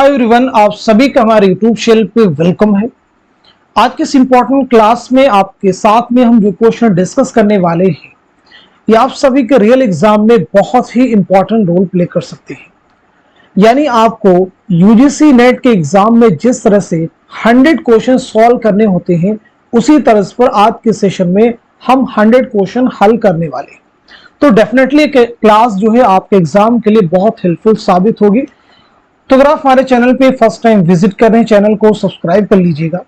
Hi everyone, आप सभी का हमारे यूट्यूब चैनल पे वेलकम है। आज के इस इंपॉर्टेंट क्लास में आपके साथ में हम जो क्वेश्चन डिस्कस करने वाले हैं ये आप सभी के रियल एग्जाम में बहुत ही इंपॉर्टेंट रोल प्ले कर सकते हैं। यानी आपको यूजीसी नेट के एग्जाम में जिस तरह से 100 क्वेश्चन सॉल्व करने होते हैं उसी तरह पर आज के सेशन में हम 100 क्वेश्चन हल करने वाले हैं। तो डेफिनेटली क्लास जो है आपके एग्जाम के लिए बहुत हेल्पफुल साबित होगी। तो अगर आप हमारे चैनल पे फर्स्ट टाइम विजिट कर रहे हैं, चैनल को सब्सक्राइब कर लीजिएगा।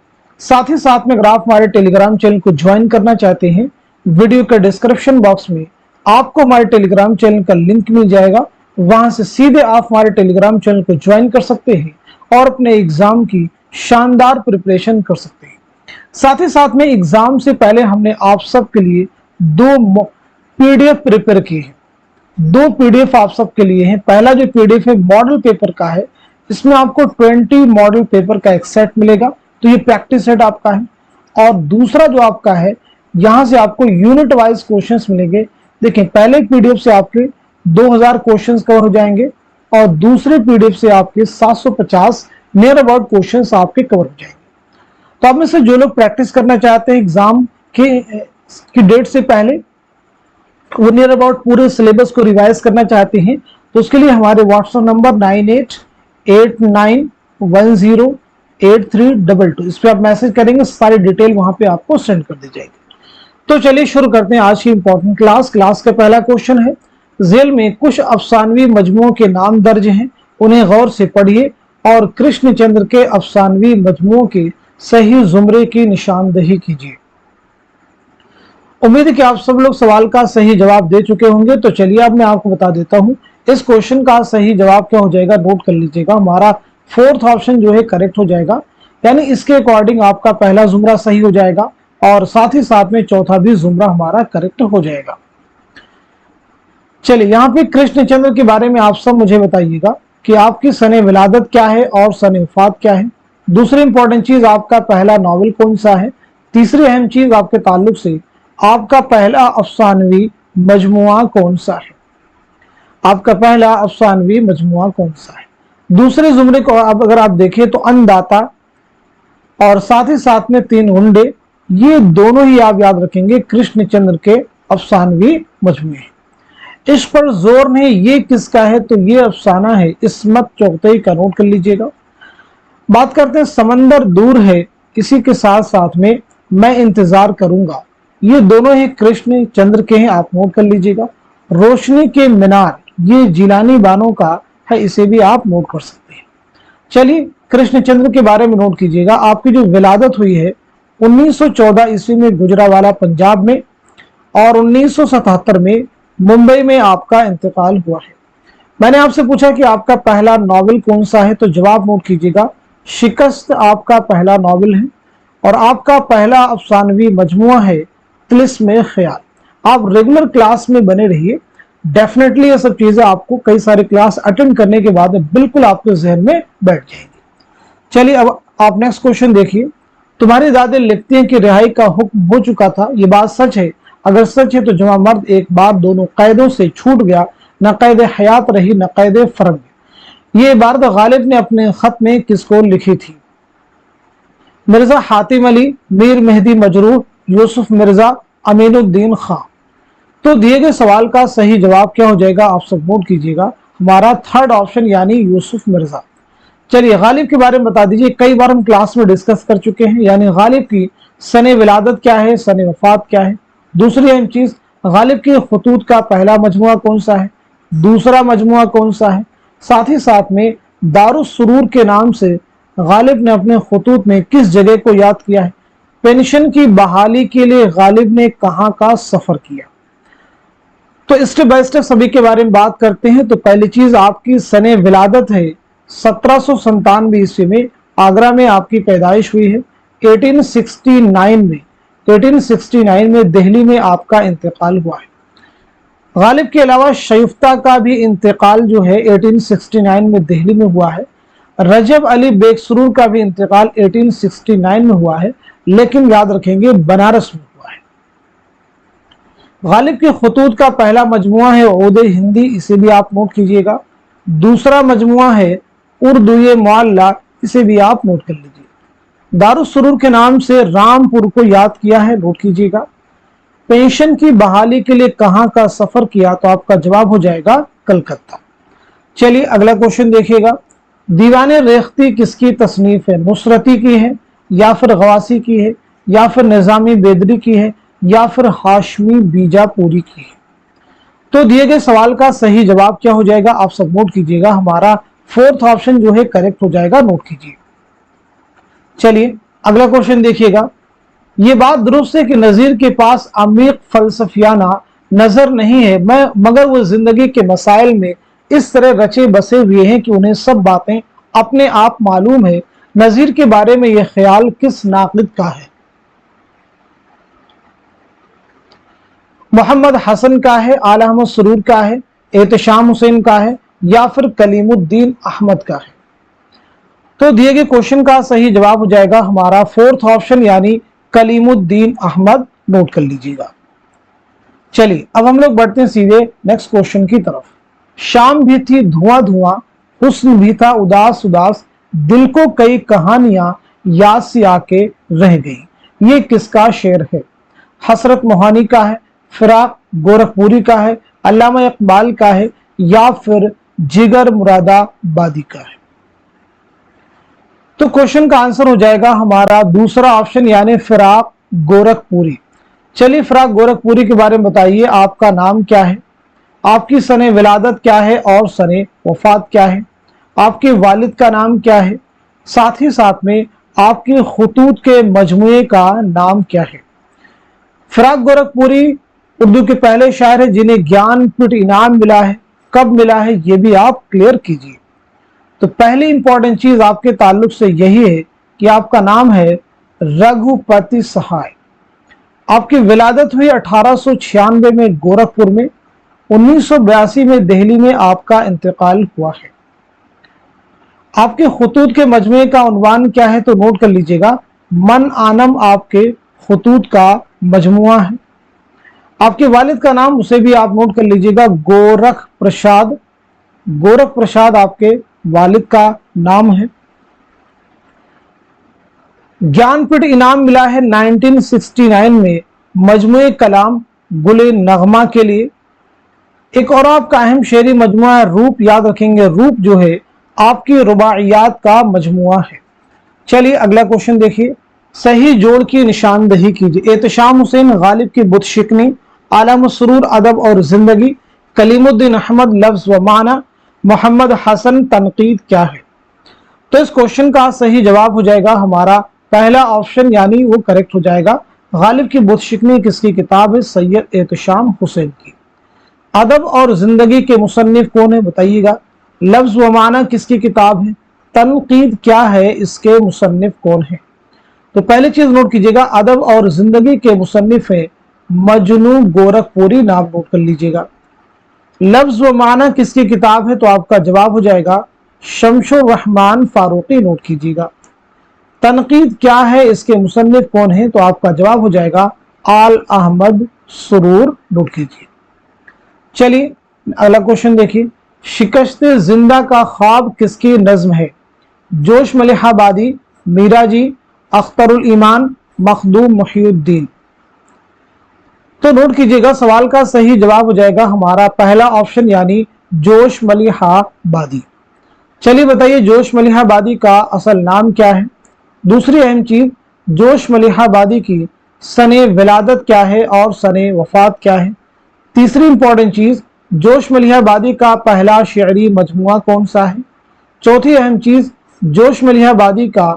साथ ही साथ में अगर आप हमारे टेलीग्राम चैनल को ज्वाइन करना चाहते हैं, वीडियो के डिस्क्रिप्शन बॉक्स में आपको हमारे टेलीग्राम चैनल का लिंक मिल जाएगा। वहां से सीधे आप हमारे टेलीग्राम चैनल को ज्वाइन कर सकते हैं और अपने एग्जाम की शानदार प्रिपरेशन कर सकते हैं। साथ ही साथ में एग्जाम से पहले हमने आप सबके लिए 2 पीडीएफ प्रिपेयर किए हैं। 2 पीडीएफ आप सबके लिए हैं। पहला जो पीडीएफ है मॉडल पेपर का है, इसमें आपको 20 मॉडल पेपर का एक सेट मिलेगा, तो ये प्रैक्टिस सेट आपका है। और दूसरा जो आपका है, यहां से आपको यूनिट वाइज क्वेश्चंस मिलेंगे। देखिए, पहले पीडीएफ से आपके 2000 क्वेश्चंस कवर हो जाएंगे और दूसरे पीडीएफ से आपके 750 नियर अबाउट क्वेश्चंस आपके कवर हो जाएंगे। तो आप में से जो लोग प्रैक्टिस करना चाहते हैं एग्जाम की डेट से पहले, वो नियर अबाउट पूरे सिलेबस को रिवाइज करना चाहते हैं, तो उसके लिए हमारे व्हाट्सएप नंबर 9889108322 इस पे आप मैसेज करेंगे, सारी डिटेल वहां पे आपको सेंड कर दी जाएगी। तो चलिए शुरू करते हैं आज की इंपॉर्टेंट क्लास का पहला क्वेश्चन है, जेल में कुछ अफसानवी मजमुओं के नाम दर्ज हैं, उन्हें गौर से पढ़िए और कृष्णचंद्र के अफसानवी मजमुओं के सही जुमरे की निशानदही कीजिए। उम्मीद है कि आप सब लोग सवाल का सही जवाब दे चुके होंगे। तो चलिए अब मैं आपको बता देता हूं इस क्वेश्चन का सही जवाब क्या हो जाएगा, नोट कर लीजिएगा। हमारा 4th ऑप्शन जो है करेक्ट हो जाएगा, यानी इसके अकॉर्डिंग आपका पहला जुमरा सही हो जाएगा और साथ ही साथ में चौथा भी जुमरा हमारा करेक्ट हो जाएगा। चलिए, यहाँ पे कृष्णचंद्र के बारे में आप सब मुझे बताइएगा कि आपकी सने विलादत क्या है और सने वफात क्या है। दूसरी इंपॉर्टेंट चीज, आपका पहला नॉवेल कौन सा है। तीसरी अहम चीज, आपके ताल्लुक से आपका पहला अफसानवी मजमुआ कौन सा है। आपका पहला अफसानवी मजमुआ कौन सा है। दूसरे जुमरे को अब अगर आप देखें तो अन्नदाता और साथ ही साथ में 3 गुंडे, ये दोनों ही आप याद रखेंगे कृष्णचंद्र के अफसानवी मजमुए। इस पर जोर नहीं, ये किसका है, तो ये अफसाना है इस्मत चौगतई का, नोट कर लीजिएगा। बात करते हैं समंदर दूर है, इसी के साथ साथ में मैं इंतजार करूंगा, ये दोनों ही कृष्णचंद्र के हैं, आप नोट कर लीजिएगा। रोशनी के मीनार, ये जिलानी बानो का है, इसे भी आप नोट कर सकते हैं। चलिए, कृष्णचंद्र के बारे में नोट कीजिएगा। आपकी जो विलादत हुई है 1914 ईस्वी में गुजरावाला पंजाब में और 1977 में मुंबई में आपका इंतकाल हुआ है। मैंने आपसे पूछा कि आपका पहला नॉवेल कौन सा है, तो जवाब नोट कीजिएगा, शिकस्त आपका पहला नॉवेल है और आपका पहला अफसानवी मजमुआ है तिलिस्मे ख्याल। आप रेगुलर क्लास में बने रहिए, डेफिनेटली ये सब चीजें आपको कई सारे क्लास अटेंड करने के बाद बिल्कुल आपके जहन में बैठ जाएंगी। चलिए, अब आप नेक्स्ट क्वेश्चन देखिए। तुम्हारी दादी लिखती हैं कि रिहाई का हुक्म हो चुका था, ये बात सच है? अगर सच है तो जमा मर्द एक बार दोनों कैदों से छूट गया, न कैद हयात रही न कैद फर्म। ये इबारत गालिब ने अपने खत में किसको लिखी थी? मिर्जा हातिम अली, मीर मेहदी मजरूह, यूसुफ मिर्जा, अमीनुद्दीन खां। तो दिए गए सवाल का सही जवाब क्या हो जाएगा, आप सब नोट कीजिएगा, हमारा 3rd ऑप्शन यानी यूसुफ मिर्जा। चलिए, गालिब के बारे में बता दीजिए। कई बार हम क्लास में डिस्कस कर चुके हैं, यानी गालिब की सने विलादत क्या है, सने वफात क्या है। दूसरी अहम चीज, गालिब के खतूत का पहला मजमुआ कौन सा है, दूसरा मजमुआ कौन सा है। साथ ही साथ में दारुस सुरूर के नाम से गालिब ने अपने खतूत में किस जगह को याद किया है। पेंशन की बहाली के लिए गालिब ने कहां का सफर किया। तो स्टेप बाय स्टेप सभी के बारे में बात करते हैं। तो पहली चीज, आपकी सने विलादत है 1797 ईस्वी में, आगरा में आपकी पैदाइश हुई है। 1869 में दिल्ली में आपका इंतकाल हुआ है। गालिब के अलावा शयूफ्ता का भी इंतकाल जो है 1869 में दिल्ली में हुआ है। रजब अली बेगसरूर का भी इंतकाल 1869 में हुआ है, लेकिन याद रखेंगे बनारस में हुआ है। गालिब के खतूत का पहला मजमुआ है ओदे हिंदी, इसे भी आप नोट कीजिएगा। दूसरा मजमुआ है उर्दू मुअल्ला, इसे भी आप नोट कर लीजिए। दारुस्सुरूर के नाम से रामपुर को याद किया है, नोट कीजिएगा। पेंशन की बहाली के लिए कहां का सफर किया, तो आपका जवाब हो जाएगा कलकत्ता। चलिए अगला क्वेश्चन देखिएगा। दीवाने रेख्ती किसकी तसनीफ है? नुसरती की है, या फिर गवासी की है, या फिर निजामी बेदरी की है, या फिर हाशमी बीजापुरी की है? तो दिए गए सवाल का सही जवाब क्या हो जाएगा, आप सब नोट कीजिएगा। हमारा फोर्थ ऑप्शन जो है करेक्ट हो जाएगा, नोट कीजिए। चलिए अगला क्वेश्चन देखिएगा। ये बात दुरुस्त है कि नजीर के पास अमीक फलसफियाना नजर नहीं है, मगर वो जिंदगी के मसाइल में इस तरह रचे बसे हुए हैं कि उन्हें सब बातें अपने आप मालूम है। नजीर के बारे में यह ख्याल किस नाक़िद का है? मोहम्मद हसन का है, आला अहमद सुरूर का है, एहतशाम हुसैन का है, या फिर कलीमुद्दीन अहमद का है? तो दिए गए क्वेश्चन का सही जवाब हो जाएगा हमारा फोर्थ ऑप्शन यानी कलीमुद्दीन अहमद, नोट कर लीजिएगा। चलिए अब हम लोग बढ़ते हैं सीधे नेक्स्ट क्वेश्चन की तरफ। शाम भी थी धुआं धुआं, हुस्न भी था उदास उदास, दिल को कई कहानियां याद से आके रह गई, ये किसका शेर है? हसरत मोहानी का है, फिराक गोरखपुरी का है, अल्लामा इकबाल का है, या फिर जिगर मुरादाबादी का है? तो क्वेश्चन का आंसर हो जाएगा हमारा दूसरा ऑप्शन यानी फिराक गोरखपुरी। चलिए फिराक गोरखपुरी के बारे में बताइए, आपका नाम क्या है, आपकी सने विलादत क्या है और सने वफात क्या है, आपके वालिद का नाम क्या है, साथ ही साथ में आपके खुतूत के मजमूए का नाम क्या है? फिराक गोरखपुरी उर्दू के पहले शायर है जिन्हें ज्ञानपीठ इनाम मिला है, कब मिला है ये भी आप क्लियर कीजिए। तो पहली इंपॉर्टेंट चीज आपके ताल्लुक से यही है कि आपका नाम है रघुपति सहाय। आपकी विलादत हुई 1896 में गोरखपुर में, 1982 में दिल्ली में आपका इंतकाल हुआ है। आपके खुतूत के मजमूए का उन्वान क्या है, तो नोट कर लीजिएगा, मन आनम आपके खुतूत का मजमुआ है। आपके वालिद का नाम उसे भी आप नोट कर लीजिएगा, गोरख प्रसाद। गोरख प्रसाद आपके वालिद का नाम है। ज्ञानपीठ इनाम मिला है 1969 में मजमुए कलाम गुले नगमा के लिए। एक और आपका अहम शेरी मजमुआ है रूप, याद रखेंगे रूप जो है आपकी रुबाइयात का मजमुआ है। चलिए अगला क्वेश्चन देखिए, सही जोड़ की निशानदही कीजिए। एहतशाम हुसैन गालिब की बुत शिकनी, आला मसरूर अदब और जिंदगी, कलीमुद्दीन अहमद लफ्ज व माना, मोहम्मद हसन तनकीद क्या है? तो इस क्वेश्चन का सही जवाब हो जाएगा हमारा पहला ऑप्शन यानी वो करेक्ट हो जाएगा। गालिब की बुत शिकनी किसकी किताब है? सैयद एहतशाम हुसैन की। अदब और जिंदगी के मुसन्निफ कौन है बताइएगा। लफ्ज व माना किसकी किताब है? तनकीद क्या है, इसके मुसन्निफ कौन है? तो पहली चीज नोट कीजिएगा, अदब और जिंदगी के मुसन्निफ है मजनू गोरखपुरी, नाम नोट कर लीजिएगा। लफ्ज व माना किसकी किताब है, तो आपका जवाब हो जाएगा शमशुर रहमान फारूकी, नोट कीजिएगा। तनकीद क्या है, इसके मुसन्निफ कौन है, तो आपका जवाब हो जाएगा आल अहमद सुरूर, नोट कीजिए। चलिए अगला क्वेश्चन देखिए, शिकस्त जिंदा का ख्वाब किसकी नज्म है? जोश मलिहाबादी, मीरा जी, अख्तरुल ईमान, मखदूम मुहिउद्दीन। तो नोट कीजिएगा सवाल का सही जवाब हो जाएगा हमारा पहला ऑप्शन यानी जोश मलिहाबादी। चलिए बताइए जोश मलिहाबादी का असल नाम क्या है। दूसरी अहम चीज, जोश मलिहाबादी की सने विलादत क्या है और सने वफात क्या है। तीसरी इंपॉर्टेंट चीज, जोश मलिहाबादी का पहला शेरी मजमुआ कौन सा है। चौथी अहम चीज, जोश मलिहाबादी का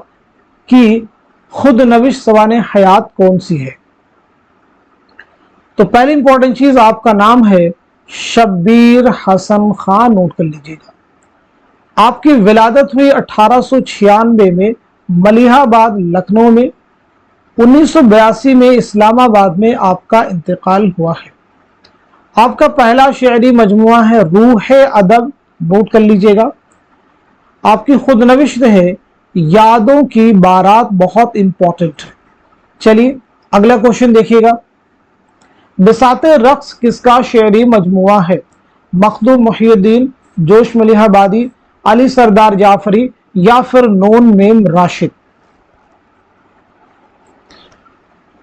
की खुद नविश सवाने हयात कौन सी है। तो पहली इंपॉर्टेंट चीज आपका नाम है शब्बीर हसन खान, नोट कर लीजिएगा। आपकी विलादत हुई 1896 में मलिहाबाद लखनऊ में, 1982 में इस्लामाबाद में आपका इंतकाल हुआ है। आपका पहला शेरी मजमुआ है रूह अदब, नोट कर लीजिएगा। आपकी खुद नविश्त है यादों की बारात, बहुत इंपॉर्टेंट है। चलिए अगला क्वेश्चन देखिएगा, बिसाते रक्स किसका शेरी मजमुआ है। मखदूम मुहिउद्दीन, जोश मलिहाबादी, अली सरदार जाफरी या फिर नून मीम राशिद।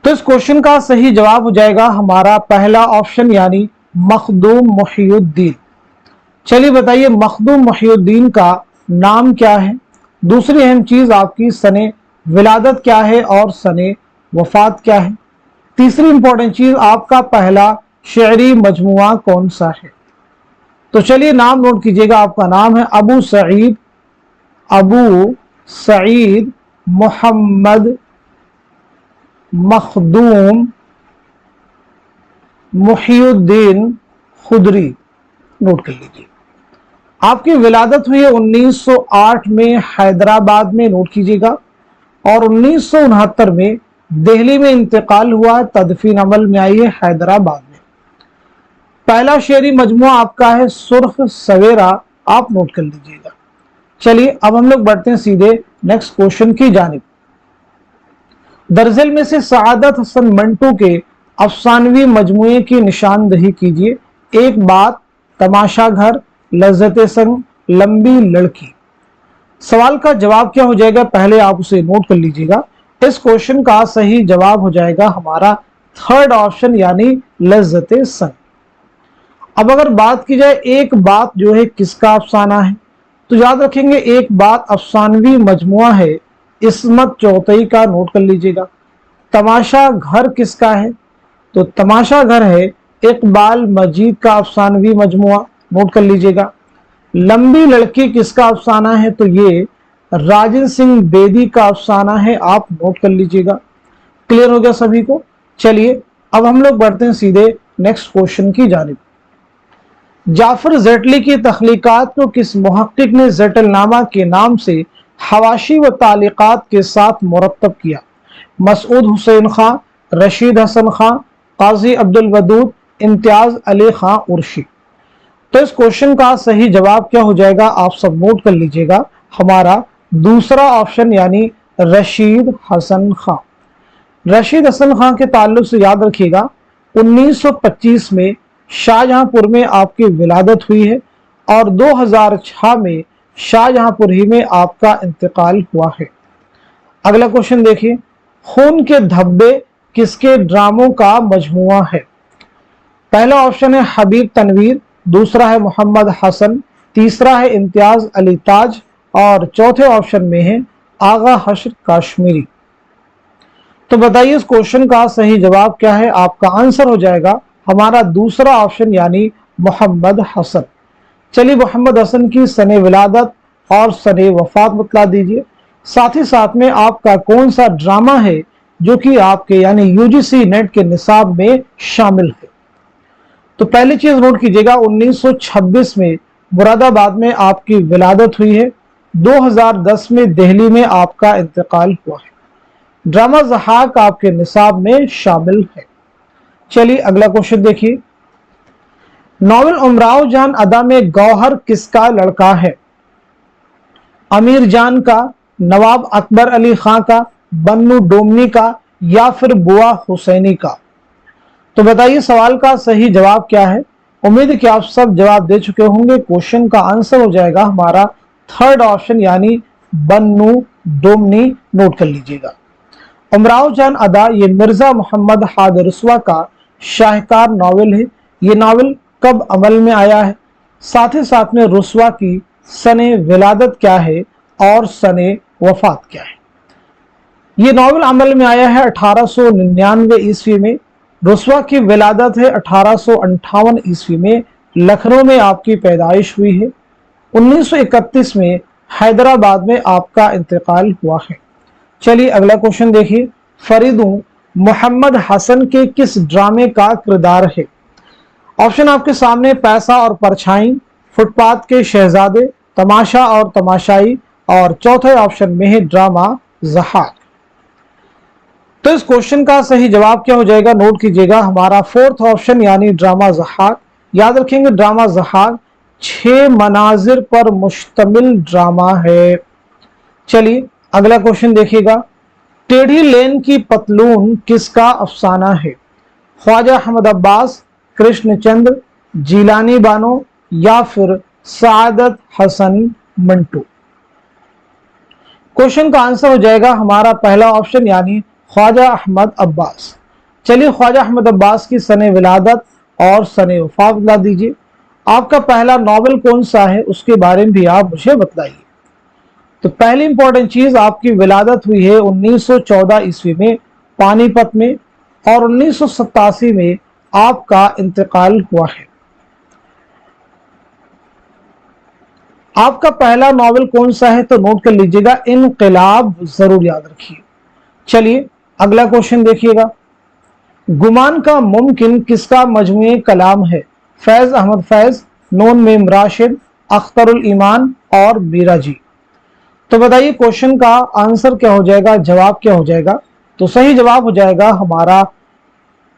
तो इस क्वेश्चन का सही जवाब हो जाएगा हमारा पहला ऑप्शन यानी मखदूम मुहियुद्दीन। चलिए बताइए मखदूम मुहियुद्दीन का नाम क्या है। दूसरी अहम चीज आपकी सने विलादत क्या है और सने वफात क्या है। तीसरी इंपॉर्टेंट चीज आपका पहला शेरी मजमुआ कौन सा है। तो चलिए नाम नोट कीजिएगा। आपका नाम है अबू सईद मोहम्मद मखदूम मुहियुद्दीन खुदरी। नोट कर लीजिए। आपकी विलादत हुई है 1908 में हैदराबाद में। नोट कीजिएगा। और 1969 में दिल्ली में इंतकाल हुआ। तदफीन अमल में आई है हैदराबाद में। पहला शेरी मजमुआ आपका है सुर्ख सवेरा। आप नोट कर लीजिएगा। चलिए अब हम लोग बढ़ते हैं सीधे नेक्स्ट क्वेश्चन की जानिब। दरअसल में से सआदत हसन मंटू के अफसानवी मजमुए की निशानदही कीजिए। एक बात, तमाशा घर, लज्जत संग, लंबी लड़की। सवाल का जवाब क्या हो जाएगा पहले आप उसे नोट कर लीजिएगा। इस क्वेश्चन का सही जवाब हो जाएगा हमारा थर्ड ऑप्शन यानी लज्जत संग। अब अगर बात की जाए एक बात जो है किसका अफसाना है, तो याद रखेंगे एक बात अफसानवी मजमुआ है इस्मत चौथई का। नोट कर लीजिएगा। तमाशा घर किसका है, तो तमाशा घर है इकबाल मजीद का अफसानवी मजमुआ। नोट कर लीजिएगा। लंबी लड़की किसका अफसाना है, तो ये राजन सिंह बेदी का अफसाना है। आप नोट कर लीजिएगा। क्लियर हो गया सभी को। चलिए अब हम लोग बढ़ते हैं सीधे नेक्स्ट क्वेश्चन की जानिब। जाफर ज़ेटली की तख्लीकात को किस मुहक्किक ने ज़ेटलनामा के नाम से हवाशी व तालिकात के साथ मुरत्तब किया। मसूद हुसैन खां, रशीद हसन खां, काजी अब्दुल वदूद, इम्तियाज अली खां उर्शी। तो इस क्वेश्चन का सही जवाब क्या हो जाएगा आप सब नोट कर लीजिएगा। हमारा दूसरा ऑप्शन यानी रशीद हसन खां। रशीद हसन खां के ताल्लुक से याद रखिएगा 1925 में शाहजहांपुर में आपकी विलादत हुई है और 2006 में शाहजहांपुर ही में आपका इंतकाल हुआ है। अगला क्वेश्चन देखिए। खून के धब्बे किसके ड्रामों का मजमुआ है। पहला ऑप्शन है हबीब तनवीर, दूसरा है मोहम्मद हसन, तीसरा है इम्तियाज अली ताज और चौथे ऑप्शन में है आगा हश्र काश्मीरी। तो बताइए इस क्वेश्चन का सही जवाब क्या है। आपका आंसर हो जाएगा हमारा दूसरा ऑप्शन यानी मोहम्मद हसन। चलिए मोहम्मद हसन की सने विलादत और सने वफात बतला दीजिए। साथ ही साथ में आपका कौन सा ड्रामा है जो कि आपके यानी यूजीसी नेट के निसाब में शामिल है। तो पहली चीज नोट कीजिएगा 1926 में मुरादाबाद में आपकी विलादत हुई है। 2010 में दिल्ली में आपका इंतकाल हुआ है। ड्रामा ज़हाक आपके निसाब में शामिल है। चलिए अगला क्वेश्चन देखिए। नॉवल उमराव जान अदा में गौहर किसका लड़का है। अमीर जान का, नवाब अकबर अली खां का, बन्नू डोमनी का या फिर बुआ हुसैनी का। तो बताइए सवाल का सही जवाब क्या है। उम्मीद है कि आप सब जवाब दे चुके होंगे। क्वेश्चन का आंसर हो जाएगा हमारा थर्ड ऑप्शन यानी बन्नू डोमनी। नोट कर लीजिएगा। उमराव जान अदा ये मिर्जा मोहम्मद हादर रसवा का शाहकार नावल है। ये नावल कब अमल में आया है, साथ ही साथ में रसवा की सने विलादत क्या है और सने वफात क्या है। ये नावल अमल में आया है 1899 ईस्वी में। रसवा की विलादत है 1858 ईस्वी में। लखनऊ में आपकी पैदाइश हुई है। 1931 में हैदराबाद में आपका इंतकाल हुआ है। चलिए अगला क्वेश्चन देखिए। फरीदू मोहम्मद हसन के किस ड्रामे का किरदार है। ऑप्शन आपके सामने पैसा और परछाई, फुटपाथ के शहजादे, तमाशा और तमाशाई और चौथे ऑप्शन में है ड्रामा ज़हाक। तो इस क्वेश्चन का सही जवाब क्या हो जाएगा नोट कीजिएगा। हमारा फोर्थ ऑप्शन यानी ड्रामा ज़हाक। याद रखेंगे ड्रामा ज़हाक 6 मनाजिर पर मुश्तमिल ड्रामा है। चलिए अगला क्वेश्चन देखिएगा। टेढ़ी लेन की पतलून किसका अफसाना है। ख्वाजा अहमद अब्बास, कृष्णचंद्र, जीलानी बानो या फिर सआदत हसन मंटू। क्वेश्चन का आंसर हो जाएगा हमारा पहला ऑप्शन यानी ख्वाजा अहमद अब्बास। चलिए ख्वाजा अहमद अब्बास की सने विलादत और सने वफात बता दीजिए। आपका पहला नॉवेल कौन सा है उसके बारे में भी आप मुझे बताइए। तो पहली इंपॉर्टेंट चीज, आपकी विलादत हुई है 1914 ईस्वी में पानीपत में और 1987 में आपका इंतकाल हुआ है। आपका पहला नॉवेल कौन सा है तो नोट कर लीजिएगा, इनकलाब, जरूर याद रखिए। चलिए अगला क्वेश्चन देखिएगा। गुमान का मुमकिन किसका मजमूए कलाम है? फैज अहमद फैज, नून मीम राशिद, अख्तरुल ईमान और मीरा जी। तो बताइए क्वेश्चन का आंसर क्या हो जाएगा, जवाब क्या हो जाएगा? तो सही जवाब हो जाएगा हमारा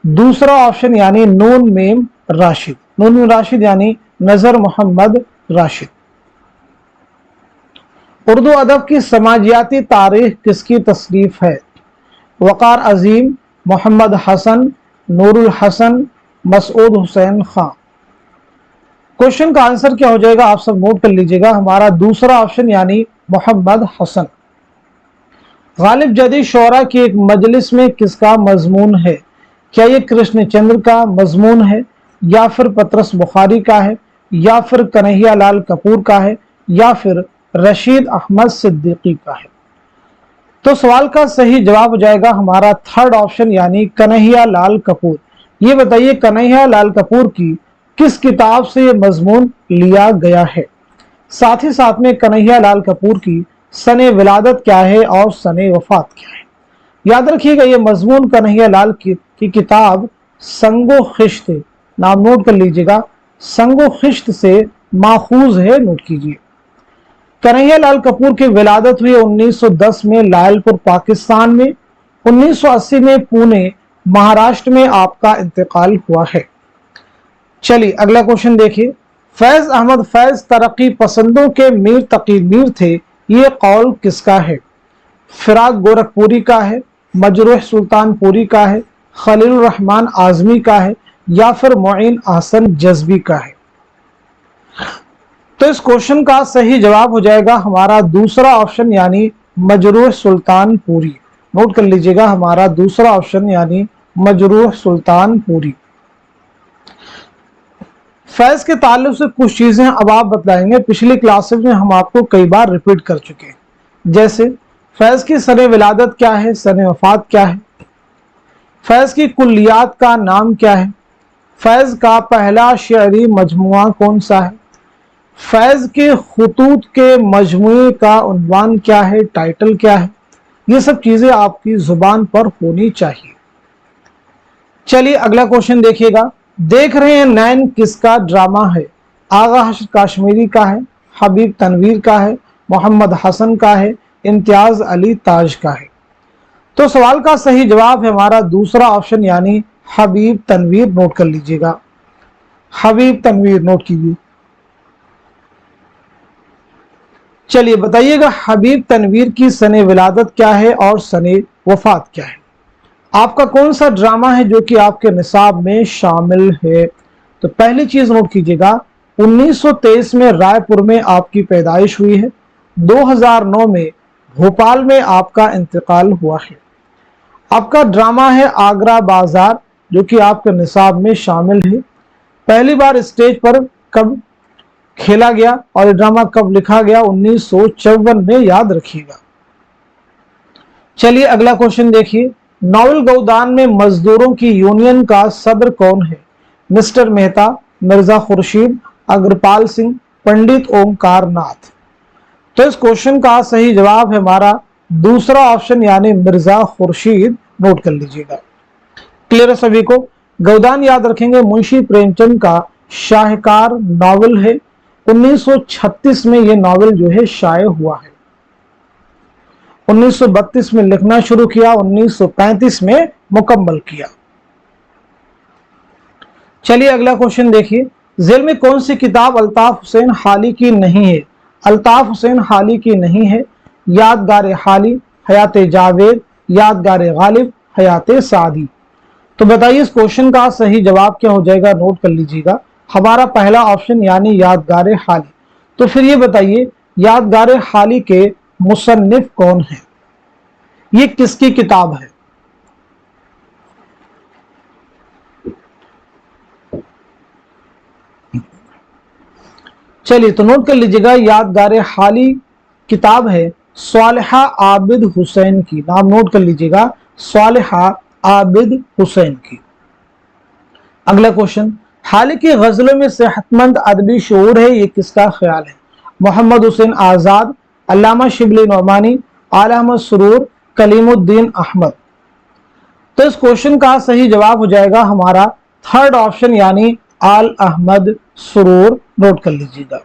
दूसरा ऑप्शन यानी नून मीम राशिद। नून मीम राशिद यानी नजर मोहम्मद राशिद। उर्दू अदब की समाजियाती तारीख किसकी तसनीफ है? वकार अजीम, मोहम्मद हसन, नूरुल हसन, मसूद हुसैन खां। क्वेश्चन का आंसर क्या हो जाएगा आप सब नोट कर लीजिएगा, हमारा दूसरा ऑप्शन यानी मोहम्मद हसन। गालिब जदीद शोरा की एक मजलिस में किसका मजमून है? क्या ये कृष्ण चंद्र का मजमून है, या फिर पतरस बुखारी का है, या फिर कन्हैया लाल कपूर का है, या फिर रशीद अहमद सिद्दीकी का है? तो सवाल का सही जवाब हो जाएगा हमारा थर्ड ऑप्शन यानी कन्हैया लाल कपूर। ये बताइए कन्हैया लाल कपूर की किस किताब से ये मजमून लिया गया है? साथ ही साथ में कन्हैया लाल कपूर की सने विलादत क्या है और सने वफात क्या है? याद रखिएगा ये मजमून कन्हैया लाल की किताब संगो खिश्त, नाम नोट कर लीजिएगा, संगो खिश्त से माखूज है, नोट कीजिए। कन्हैया लाल कपूर की विलादत हुई 1910 में लायलपुर पाकिस्तान में। 1980 में पुणे महाराष्ट्र में आपका इंतकाल हुआ है। चलिए अगला क्वेश्चन देखिए। फैज अहमद फैज तरक्की पसंदों के मीर तकी मीर थे, ये कौल किसका है? फिराक गोरखपुरी का है, मजरूह सुल्तानपुरी का है, खलील रहमान आजमी का है, या फिर मोइन अहसन जज्बी का है? तो इस क्वेश्चन का सही जवाब हो जाएगा हमारा दूसरा ऑप्शन यानी मजरूह सुल्तानपुरी। नोट कर लीजिएगा हमारा दूसरा ऑप्शन यानी मजरूह सुल्तानपुरी। फैज के ताल्लुक से कुछ चीजें अब आप बतलाएंगे, पिछली क्लासेस में हम आपको कई बार रिपीट कर चुके हैं। जैसे फैज की सने विलादत क्या है, सने वफात क्या है, फैज की कुल्लियात का नाम क्या है, फैज का पहला शेरी मजमुआ कौन सा है, फैज के खुतूत के मजमुए का उन्वान क्या है, टाइटल क्या है? ये सब चीजें आपकी जुबान पर होनी चाहिए। चलिए अगला क्वेश्चन देखिएगा। देख रहे हैं नैन किसका ड्रामा है? आगा हसन काश्मीरी का है, हबीब तनवीर का है, मोहम्मद हसन का है, इम्तियाज अली ताज का है? तो सवाल का सही जवाब है हमारा दूसरा ऑप्शन यानी हबीब तनवीर। नोट कर लीजिएगा, हबीब तनवीर नोट कीजिए। चलिए बताइएगा हबीब तनवीर की सने विलादत क्या है और सने वफात क्या है? आपका कौन सा ड्रामा है जो कि आपके निसाब में शामिल है? तो पहली चीज नोट कीजिएगा, 1923 में रायपुर में आपकी पैदाइश हुई है, 2009 में भोपाल में आपका इंतकाल हुआ है। आपका ड्रामा है आगरा बाजार जो कि आपके निसाब में शामिल है। पहली बार स्टेज पर कब खेला गया और ये ड्रामा कब लिखा गया? 1954 में, याद रखिएगा। चलिए अगला क्वेश्चन देखिए। नॉवल गौदान में मजदूरों की यूनियन का सदर कौन है? मिस्टर मेहता, मिर्जा खुर्शीद, अग्रपाल सिंह, पंडित ओमकार नाथ? तो इस क्वेश्चन का सही जवाब है हमारा दूसरा ऑप्शन यानी मिर्जा खुर्शीद। नोट कर लीजिएगा। क्लियर है सभी को? गौदान याद रखेंगे मुंशी प्रेमचंद का शाहकार नॉवल है। 1936 में यह नॉवल जो है शाये हुआ है। 1932 में लिखना शुरू किया, 1935 में मुकम्मल किया। चलिए अगला क्वेश्चन देखिए। जेल में कौन सी किताब अल्ताफ हुसैन हाली की नहीं है? अल्ताफ हुसैन हाली की नहीं है, यादगार हाली, हयात जावेद, यादगार गालिब, हयात सादी? तो बताइए इस क्वेश्चन का सही जवाब क्या हो जाएगा? नोट कर लीजिएगा, हमारा पहला ऑप्शन यानी यादगार हाली। तो फिर ये बताइए यादगार हाली के मुसन्निफ कौन है? ये किसकी किताब है? चलिए तो नोट कर लीजिएगा, यादगार हाली किताब है सालिहा आबिद हुसैन की। नाम नोट कर लीजिएगा, सालिहा आबिद हुसैन की। अगला क्वेश्चन, हाल की गजलों में सेहतमंद अदबी शऊर है, ये किसका ख्याल है? मोहम्मद हुसैन आजाद, अल्लामा शिबली नौमानी, आला अहमद सुरूर, कलीमुद्दीन अहमद। तो इस क्वेश्चन का सही जवाब हो जाएगा हमारा थर्ड ऑप्शन यानी आल अहमद सुरूर। नोट कर लीजिएगा।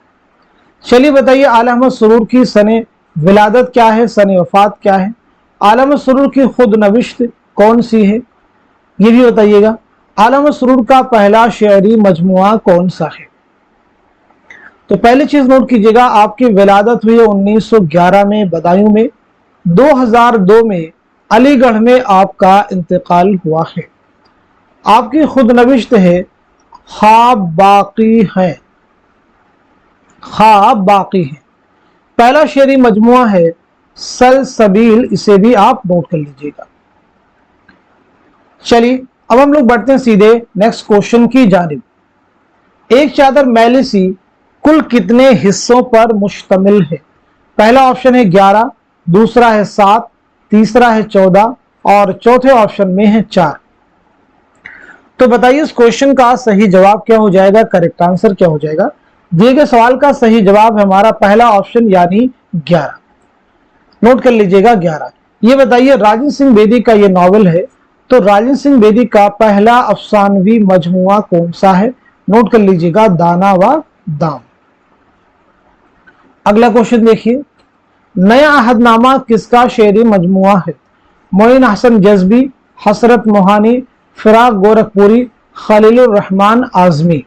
चलिए बताइए, आला अहमद सुरूर की सने विलादत क्या है, सने वफात क्या है? आला अहमद सुरूर की खुद नविश्त कौन सी है, ये भी बताइएगा। आला अहमद सुरूर का पहला शेरी मजमुआ कौन सा है? तो पहली चीज नोट कीजिएगा, आपकी विलादत हुई है 1911 में बदायूं में, 2002 में अलीगढ़ में आपका इंतकाल हुआ है। आपकी खुद नविश्त है ख्वाब बाकी है, ख्वाब बाकी है। पहला शेरी मजमुआ है सलसबील, इसे भी आप नोट कर लीजिएगा। चलिए अब हम लोग बढ़ते हैं सीधे नेक्स्ट क्वेश्चन की जानिब। एक चादर मैली सी कुल कितने हिस्सों पर मुश्तमिल है? पहला ऑप्शन है 11, दूसरा है 7, तीसरा है 14 और चौथे ऑप्शन में है 4। तो बताइए इस क्वेश्चन का सही जवाब क्या हो जाएगा, करेक्ट आंसर क्या हो जाएगा? दिए गए सवाल का सही जवाब है हमारा पहला ऑप्शन यानी 11। नोट कर लीजिएगा 11। ये बताइए राजेंद्र सिंह बेदी का ये नॉवेल है, तो राजेंद्र सिंह बेदी का पहला अफसानवी मजमुआ कौन सा है? नोट कर लीजिएगा, दाना व दाम। अगला क्वेश्चन देखिए, नया अहदनामा किसका शेरी मजमुआ है? मोइन हसन जज्बी, हसरत मोहानी, फिराक गोरखपुरी, खलीलुर रहमान आजमी।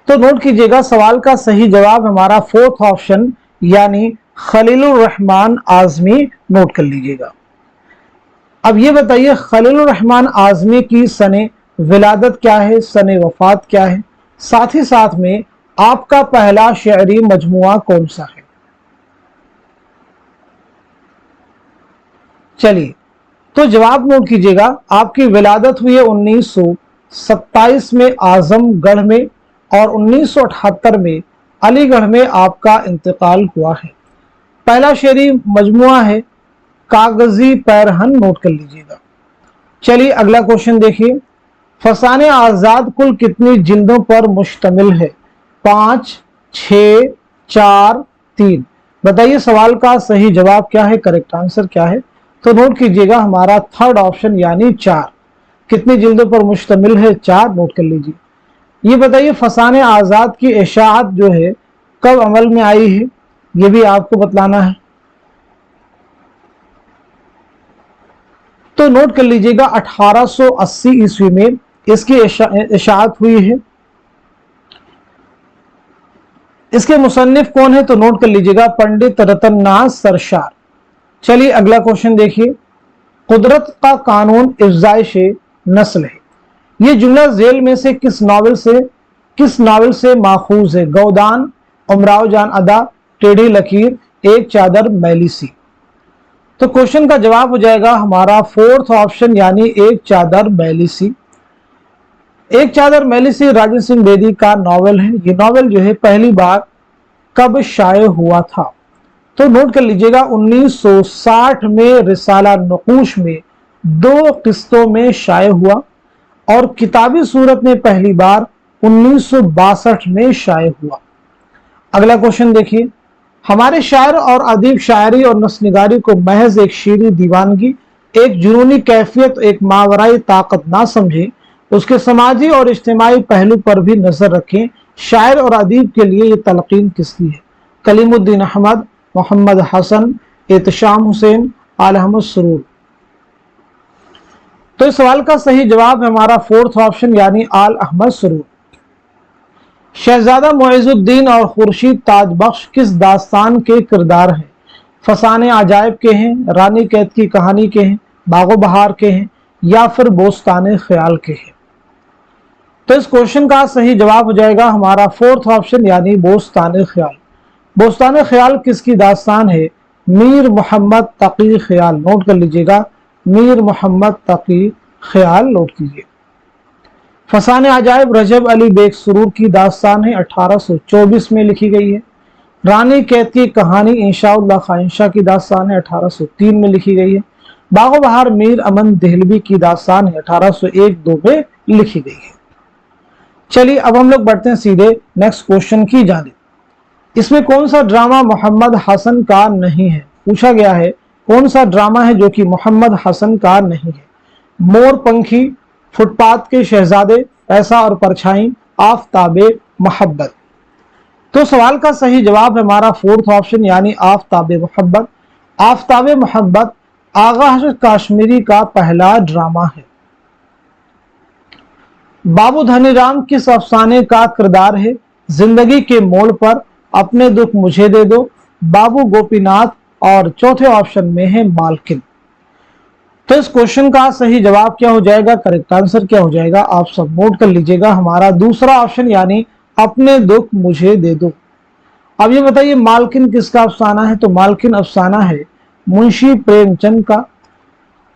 तो नोट कीजिएगा सवाल का सही जवाब हमारा फोर्थ ऑप्शन यानी खलीलुर रहमान आजमी। नोट कर लीजिएगा। अब ये बताइए खलीलुर रहमान आजमी की सने विलादत क्या है, सने वफात क्या है? साथ ही साथ में आपका पहला शेरी मजमुआ कौन सा है? चलिए तो जवाब नोट कीजिएगा, आपकी विलादत हुई है 1927 में आजमगढ़ में और 1978 में अलीगढ़ में आपका इंतकाल हुआ है। पहला शेरी मजमुआ है कागजी पैरहन। नोट कर लीजिएगा। चलिए अगला क्वेश्चन देखिए, फसाने आजाद कुल कितनी जिल्दों पर मुश्तमिल है? 5, 6, 4, 3। बताइए सवाल का सही जवाब क्या है, करेक्ट आंसर क्या है? तो नोट कीजिएगा हमारा थर्ड ऑप्शन यानी 4। कितनी जिल्दों पर मुश्तमिल है? 4। नोट कर लीजिए। ये बताइए फसाने आजाद की इशाअत जो है कब अमल में आई है, ये भी आपको बतलाना है। तो नोट कर लीजिएगा 1880 ईस्वी में इसकी इशाअत हुई है। इसके मुसन्निफ कौन है? तो नोट कर लीजिएगा पंडित रतन नाथ सरशार। चलिए अगला क्वेश्चन देखिए, कुदरत का कानून इफ़्ज़ाइश नस्ल है, ये जुमला झेल में से किस नावल से माखूज है? गौदान, उमराव जान अदा, टेढ़ी लकीर, एक चादर मैली सी। तो क्वेश्चन का जवाब हो जाएगा हमारा फोर्थ ऑप्शन यानी एक चादर मैली सी। एक चादर मैली सी राजेंद्र सिंह बेदी का नॉवेल है। ये नॉवेल जो है पहली बार कब शाये हुआ था? तो नोट कर लीजिएगा 1960 में रिसाला नकूश में 2 किस्तों में शाये हुआ और किताबी सूरत में पहली बार 1962 में शाये हुआ। अगला क्वेश्चन देखिए, हमारे शायर और अदीब शायरी और नस्लनिगारी को महज एक शेरी दीवानगी, एक जुनूनी कैफियत, एक मावराई ताकत ना समझे, उसके समाजी और इज्तिमाई पहलू पर भी नजर रखें। शायर और अदीब के लिए ये तलकीन किसकी है? कलीमुद्दीन अहमद, मोहम्मद हसन, एहतशाम हुसैन, आला अहमद सुरूर। तो इस सवाल का सही जवाब है हमारा फोर्थ ऑप्शन यानी आल अहमद सुरूर। शहजादा मुइजुद्दीन और खुर्शीद ताजबख्श किस दास्तान के किरदार हैं? फसाने अजायब के हैं, रानी कैद की कहानी के हैं, बागो बहार के हैं या फिर बोस्ताने ख्याल के हैं? तो इस क्वेश्चन का सही जवाब हो जाएगा हमारा फोर्थ ऑप्शन यानी बोस्तान ख्याल। बोस्तान ख्याल किसकी दास्तान है? मीर मोहम्मद तकी ख्याल। नोट कर लीजिएगा, मीर मोहम्मद तकी ख्याल नोट कीजिए। फसान अजायब रजब अली बेग सुरूर की दास्तान है, 1824 में लिखी गई है। रानी कैद की कहानी इंशाउल्लाह खाइंशा की दास्तान है, 1803 में लिखी गई है। बागो बहार मीर अमन देहलवी की दास्तान है, 1801-2 में लिखी गई है। चलिए अब हम लोग बढ़ते हैं सीधे नेक्स्ट क्वेश्चन की जानिब। इसमें कौन सा ड्रामा मोहम्मद हसन का नहीं है? पूछा गया है कौन सा ड्रामा है जो कि मोहम्मद हसन का नहीं है? मोर पंखी, फुटपाथ के शहजादे, पैसा और परछाई, आफताबे मोहब्बत। तो सवाल का सही जवाब है हमारा फोर्थ ऑप्शन यानी आफताबे मोहब्बत। आफताबे मोहब्बत आगा हजरत काश्मीरी का पहला ड्रामा है। बाबू धनीराम किस अफसाने का किरदार है? जिंदगी के मोड़ पर, अपने दुख मुझे दे दो, बाबू गोपीनाथ और चौथे ऑप्शन में है मालकिन। तो इस क्वेश्चन का सही जवाब क्या हो जाएगा, करेक्ट आंसर क्या हो जाएगा, आप सब नोट कर लीजिएगा, हमारा दूसरा ऑप्शन यानी अपने दुख मुझे दे दो। अब ये बताइए मालकिन किसका अफसाना है? तो मालकिन अफसाना है मुंशी प्रेमचंद का।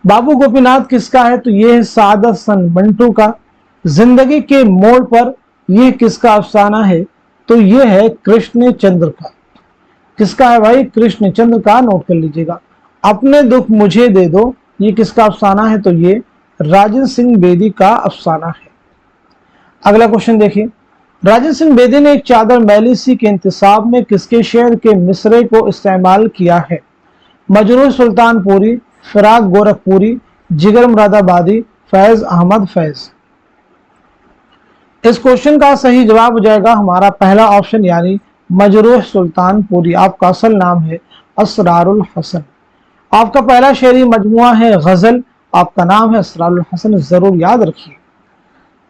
बाबू गोपीनाथ किसका है? तो ये है सादत सन मंटू का। जिंदगी के मोड़ पर ये किसका अफसाना है? तो ये है कृष्णचंद्र का। किसका है भाई? कृष्णचंद्र का। नोट कर लीजिएगा। अपने दुख मुझे दे दो ये किसका अफसाना है? तो ये राजन सिंह बेदी का अफसाना है। अगला क्वेश्चन देखिए, राजन सिंह बेदी ने एक चादर मैली सी के इंतसाब में किसके शेर के मिसरे को इस्तेमाल किया है? मजरूह सुल्तानपुरी, फिराक गोरखपुरी, जिगर मुरादाबादी, फैज अहमद फैज। इस क्वेश्चन का सही जवाब हो जाएगा हमारा पहला ऑप्शन यानी मजरूह सुल्तानपुरी। आपका असल नाम है असरारुल हसन। आपका पहला शेरी मजमुआ है गजल, आपका नाम है असरारुल हसन, जरूर याद रखिए।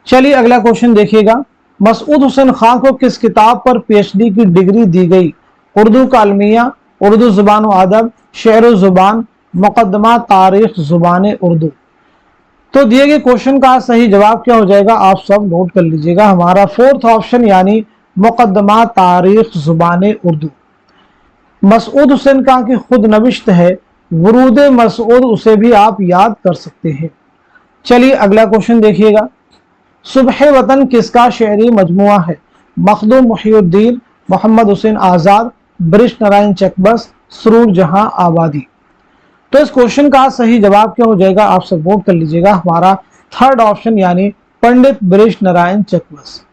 चलिए अगला क्वेश्चन देखिएगा, मसूद हुसैन खान को किस किताब पर पीएचडी की डिग्री दी गई? उर्दू का अलमिया, उर्दू जुबान व अदब, शेर जुबान, मुकदमा तारीख जुबान उर्दू। तो दिए गए क्वेश्चन का सही जवाब क्या हो जाएगा, आप सब नोट कर लीजिएगा, हमारा फोर्थ ऑप्शन यानी मुकदमा तारीख जुबान उर्दू। मसूद हुसैन खान की खुद नविश्त है वरूद मसूद, उसे भी आप याद कर सकते हैं। चलिए अगला क्वेश्चन देखिएगा, सुबह वतन किसका शेरी मजमुआ है? मखदूम मुहिउद्दीन, मोहम्मद हुसैन आजाद, बृष नारायण चकबस, सुरूर जहां आबादी। तो इस क्वेश्चन का सही जवाब क्या हो जाएगा, आप सब नोट कर लीजिएगा, हमारा थर्ड ऑप्शन यानी पंडित बृष नारायण चकबस।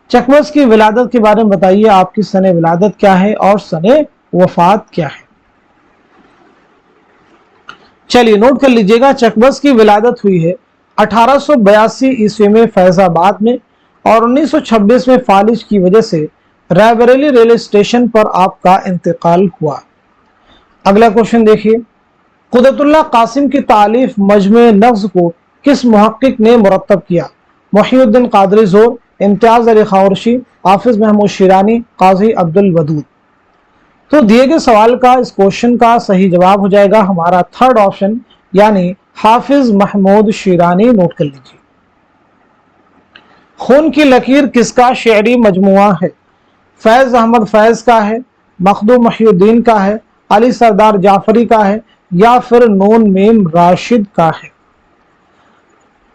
चकबस की विलादत के बारे में बताइए, आपकी सने विलादत क्या है और सने वफात क्या है? चलिए नोट कर लीजिएगा, चकबस की विलादत हुई है 1882 ईस्वी में फैजाबाद में और 1926 में फालिज की वजह से रायबरेली रेलवे स्टेशन पर आपका इंतकाल हुआ। अगला क्वेश्चन देखिए, कुदरतुल्लाह कासिम की तालीफ मजमे नफ्स को किस मुहक्किक ने मुरत्तब किया? मुहिउद्दीन कादरी जोर, इम्तियाज अली खाउरशी, हाफिज महमूद शिरानी, काजी अब्दुल वदूद। तो दिए गए सवाल का इस क्वेश्चन का सही जवाब हो जाएगा हमारा थर्ड ऑप्शन यानी हाफिज महमूद शिरानी। नोट कर लीजिए। खून की लकीर किसका शेरी मजमुआ है? फैज अहमद फैज का है, मखदूम मुहिउद्दीन का है, अली सरदार जाफरी का है या फिर नून मीम राशिद का है?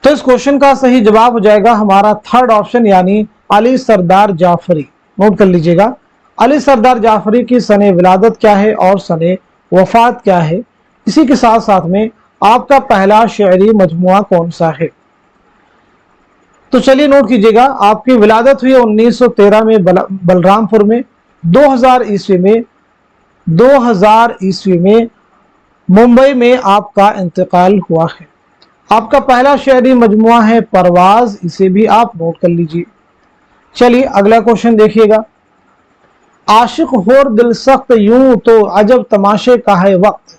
तो इस क्वेश्चन का सही जवाब हो जाएगा हमारा थर्ड ऑप्शन यानी अली सरदार जाफरी। नोट कर लीजिएगा, अली सरदार जाफरी की सने विलादत क्या है और सने वफात क्या है? इसी के साथ साथ में आपका पहला शेरी मजमुआ कौन सा है? तो चलिए नोट कीजिएगा, आपकी विलादत हुई 1913 में बलरामपुर में, 2000 ईस्वी में मुंबई में आपका इंतकाल हुआ है। आपका पहला शेरी मजमुआ है परवाज, इसे भी आप नोट कर लीजिए। चलिए अगला क्वेश्चन देखिएगा, आशिक होर दिल सख्त यूं तो अजब तमाशे का है वक्त,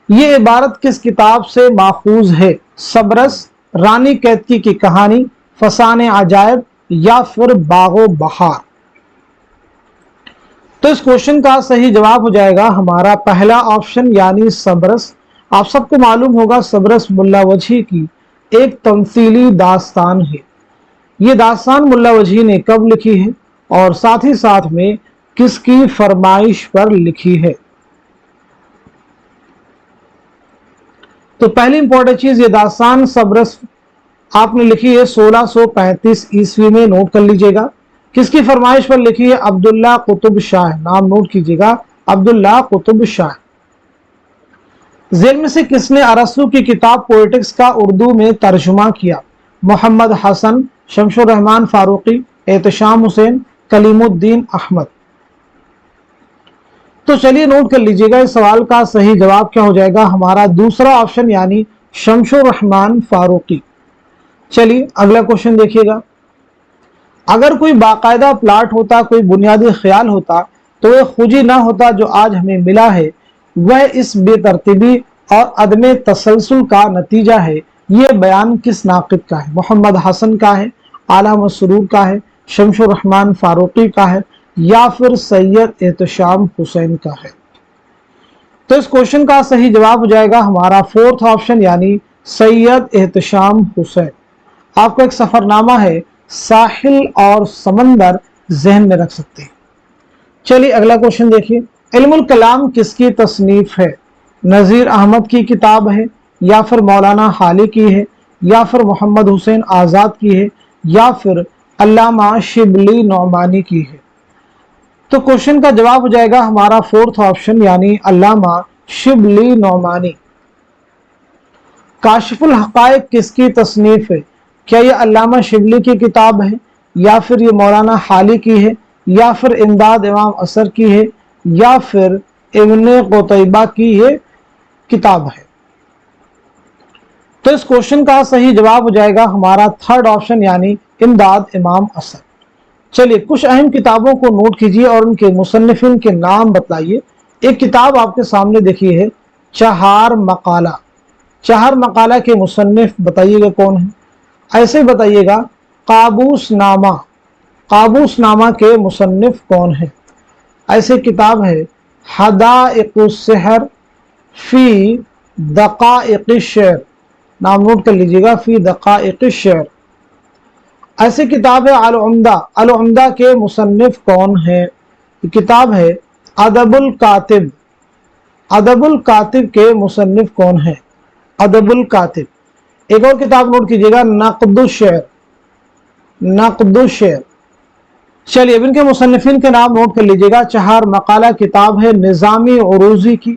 ये इबारत किस किताब से माखूज है? सबरस, रानी कैदकी की कहानी, फसाने अजायब या फिर बागो बहार? तो इस क्वेश्चन का सही जवाब हो जाएगा हमारा पहला ऑप्शन यानी सबरस। आप सबको मालूम होगा सबरस मुल्ला वजही की एक तमसीली दास्तान है। ये दास्तान मुल्ला वजही ने कब लिखी है और साथ ही साथ में किसकी फरमाइश पर लिखी है? तो पहली इंपॉर्टेंट चीज, ये दास्तान सब्रस आपने लिखी है 1635 ईस्वी में, नोट कर लीजिएगा। किसकी फरमाइश पर लिखी है? अब्दुल्ला कुतुब शाह, नाम नोट कीजिएगा, अब्दुल्ला कुतुब शाह। जेल में से किसने अरस्तू की किताब पोएटिक्स का उर्दू में तर्जुमा किया? मोहम्मद हसन, शमशुर रहमान फारूकी, एहतशाम हुसैन, कलीमुद्दीन अहमद। तो चलिए नोट कर लीजिएगा, इस सवाल का सही जवाब क्या हो जाएगा? हमारा दूसरा ऑप्शन यानी शमशुर रहमान फारूकी। चलिए अगला क्वेश्चन देखिएगा। अगर कोई बाकायदा प्लाट होता, कोई बुनियादी ख्याल होता, तो वह खुजी ना होता जो आज हमें मिला है। वह इस बेतरतीबी और अदम तसलसल का नतीजा है। यह बयान किस नाक़िद का है? मोहम्मद हसन का है, आला मसरूर का है, शमशुर रहमान फारूकी का है, या फिर सैयद एहतशाम हुसैन का है? तो इस क्वेश्चन का सही जवाब हो जाएगा हमारा फोर्थ ऑप्शन यानी सैयद एहतशाम हुसैन। आपका एक सफरनामा है, साहिल और समंदर जहन में रख सकते हैं। चलिए अगला क्वेश्चन देखिए। इल्मुल कलाम किसकी तसनीफ है? नज़ीर अहमद की किताब है, या फिर मौलाना हाली की है, या फिर मोहम्मद हुसैन आज़ाद की है, या फिर अल्लामा शिबली नौमानी की है? तो क्वेश्चन का जवाब हो जाएगा हमारा फोर्थ ऑप्शन यानी अल्लामा शिबली नौमानी। काशिफुल हक़ाइक़ किसकी तसनीफ है? क्या ये अल्लामा शिबली की किताब है, या फिर ये मौलाना हाली की है, या फिर इमदाद इमाम असर की है, या फिर इब्ने क़ुतैबा की ये किताब है? तो इस क्वेश्चन का सही जवाब हो जाएगा हमारा थर्ड ऑप्शन यानी इमदाद इमाम असर। चलिए कुछ अहम किताबों को नोट कीजिए और उनके मुसन्निफिन के नाम बतलाइए। एक किताब आपके सामने देखिए है चहार मकाला। चहार मकाला के मुसन्निफ बताइएगा कौन है? ऐसे बताइएगा काबूस नामा। काबूस नामा के मुसन्निफ कौन है? ऐसे किताब है हदाइक़ुस सहर फी दक़ाइक़िश शेर। नाम नोट कर लीजिएगा, फी दक़ाइक़िश शेर। ऐसी किताब है अल उम्दा। अल उम्दा के मुसन्निफ कौन है? किताब है अदबुल कातिब। अदबुल कातिब के मुसन्निफ कौन है? अदबुल कातिब। एक और किताब नोट कीजिएगा नक़दुश शेर। नक़दुश शेर। चलिए अब इनके मुसन्निफिन के नाम नोट कर लीजिएगा। चहार मकाला किताब है निज़ामी उरूज़ी की,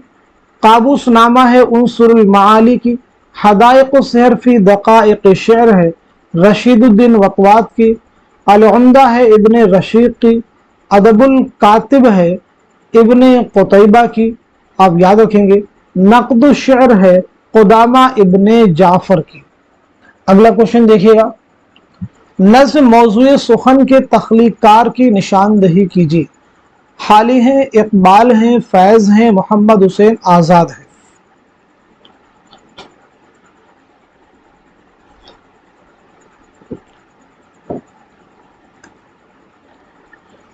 काबूस नामा है उन्सुरुल माआली की, हदाइक़ुस सहर फी दक़ाइक़िश शेर है रशीदुद्दीन वक़वात की, अल उम्दा है इब्ने रशीद की, अदबुल कातिब है इब्ने क़ुतैबा की। आप याद रखेंगे नक़दुश शेर है क़ुदामा इब्ने जाफ़र की। अगला क्वेश्चन देखिएगा। नज़्म मौज़ूए सुखन के तख्लीक़कार की निशानदही कीजिए। हाली हैं, इक़बाल हैं, फैज़ हैं, मोहम्मद हुसैन आज़ाद हैं?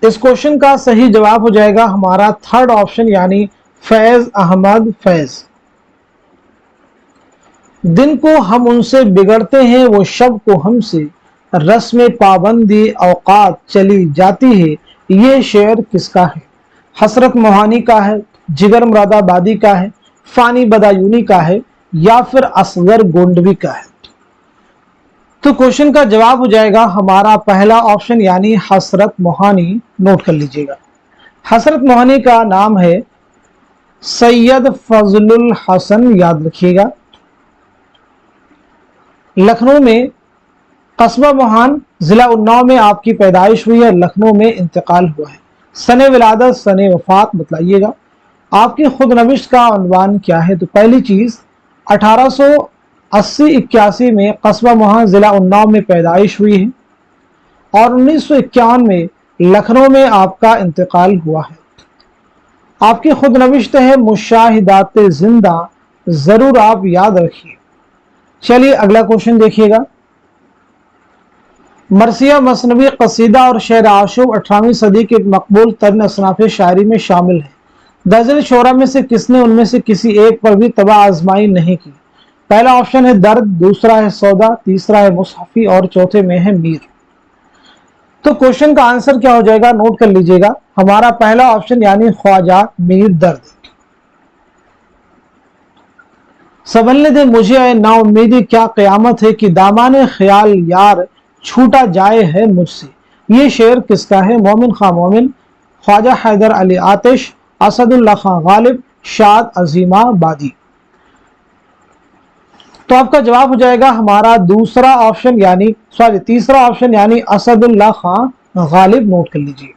इस क्वेश्चन का सही जवाब हो जाएगा हमारा थर्ड ऑप्शन यानी फैज अहमद फैज। दिन को हम उनसे बिगड़ते हैं, वो शब को हमसे, रस्म पाबंदी औकात चली जाती है। ये शेर किसका है? हसरत मोहानी का है, जिगर मुरादाबादी का है, फानी बदायूनी का है, या फिर असगर गोंडवी का है? तो क्वेश्चन का जवाब हो जाएगा हमारा पहला ऑप्शन यानी हसरत मोहानी। नोट कर लीजिएगा। हसरत मोहानी का नाम है सैयद फजलुल हसन, याद रखिएगा। लखनऊ में कस्बा मोहान जिला उन्नाव में आपकी पैदाइश हुई है, लखनऊ में इंतकाल हुआ है। सने विलादत सने वफात बतलाइएगा। आपकी खुद नविश्त का उन्वान क्या है? तो पहली चीज 1880-81 में कस्बा मोहान जिला उन्नाव में पैदाइश हुई है और 1951 में लखनऊ में आपका इंतकाल हुआ है। आपकी खुद नविश्त है मुशाहिदात जिंदा, जरूर आप याद रखिए। चलिए अगला क्वेश्चन देखिएगा। मरसिया मसनवी कसीदा और शेर आशूब 18वीं सदी के मकबूल तरीन असनाफ़ शायरी में शामिल है। दर्जन शोरा में से किसने उनमें से किसी एक पर भी तबा आजमाई नहीं की? पहला ऑप्शन है दर्द, दूसरा है सौदा, तीसरा है मुसहफी और चौथे में है मीर। तो क्वेश्चन का आंसर क्या हो जाएगा, नोट कर लीजिएगा। हमारा पहला ऑप्शन यानी ख्वाजा मीर दर्द। संभलने दे मुझे है ना उम्मीदी क्या कयामत है कि दामाने ख्याल यार छूटा जाए है मुझसे। ये शेर किसका है, मोमिन खां मोमिन, ख्वाजा हैदर अली आतिश, असदुल्ला खां गालिब, शाद अजीमाबादी। तो आपका जवाब हो जाएगा हमारा दूसरा ऑप्शन यानी तीसरा ऑप्शन यानी असदुल्ला खां गालिब। नोट कर लीजिए।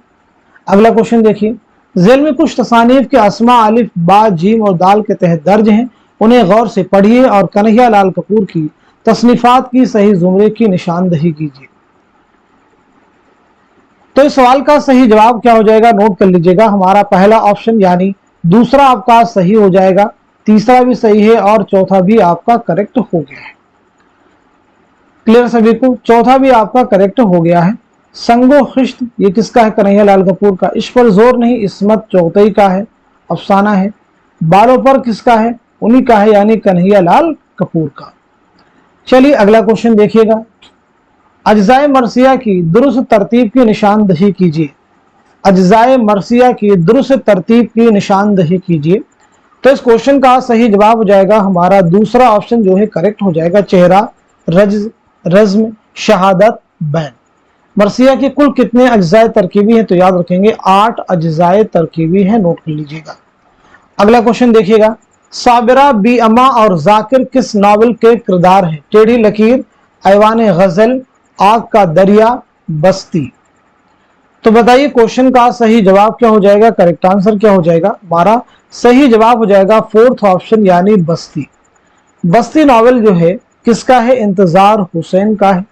अगला क्वेश्चन देखिए, जेल में कुछ तसानीफ के अस्मा अलिफ बा जीम और दाल के तहत दर्ज हैं, उन्हें गौर से पढ़िए और कन्हैया लाल कपूर की तसनीफात की सही जुमरे की निशानदही कीजिए। तो इस सवाल का सही जवाब क्या हो जाएगा, नोट कर लीजिएगा। हमारा पहला ऑप्शन यानी दूसरा आपका सही हो जाएगा, तीसरा भी सही है और चौथा भी आपका करेक्ट हो गया है। क्लियर सभी को, चौथा भी आपका करेक्ट हो गया है। संगो खिश्त ये किसका है, कन्हैया लाल कपूर का। इस पर जोर नहीं इस्मत चौथई का है, अफसाना है। बालों पर किसका है, उन्हीं का है यानी कन्हैया लाल कपूर का। चलिए अगला क्वेश्चन देखिएगा, अज्जाए मरसिया की दुरुस्त तरतीब की निशानदही कीजिए। अज्जाए मरसिया की दुरुस्त तरतीब की निशानदही कीजिए। तो इस क्वेश्चन का सही जवाब हो जाएगा हमारा दूसरा ऑप्शन जो है करेक्ट हो जाएगा, चेहरा, रज्म, शहादत, बैन। मरसिया के कुल कितने अज्जाए तरकीबी हैं, तो याद रखेंगे 8 अज्जाए तरकीबी हैं, नोट कर लीजिएगा। अगला क्वेश्चन देखिएगा, साबिरा बी अमा और जाकिर किस नावल के किरदार हैं। टेढ़ी लकीर, ऐवान गजल, आग का दरिया, बस्ती। तो बताइए क्वेश्चन का सही जवाब क्या हो जाएगा, करेक्ट आंसर क्या हो जाएगा। हमारा सही जवाब हो जाएगा फोर्थ ऑप्शन यानी बस्ती। बस्ती नावल जो है किसका है, इंतजार हुसैन का है।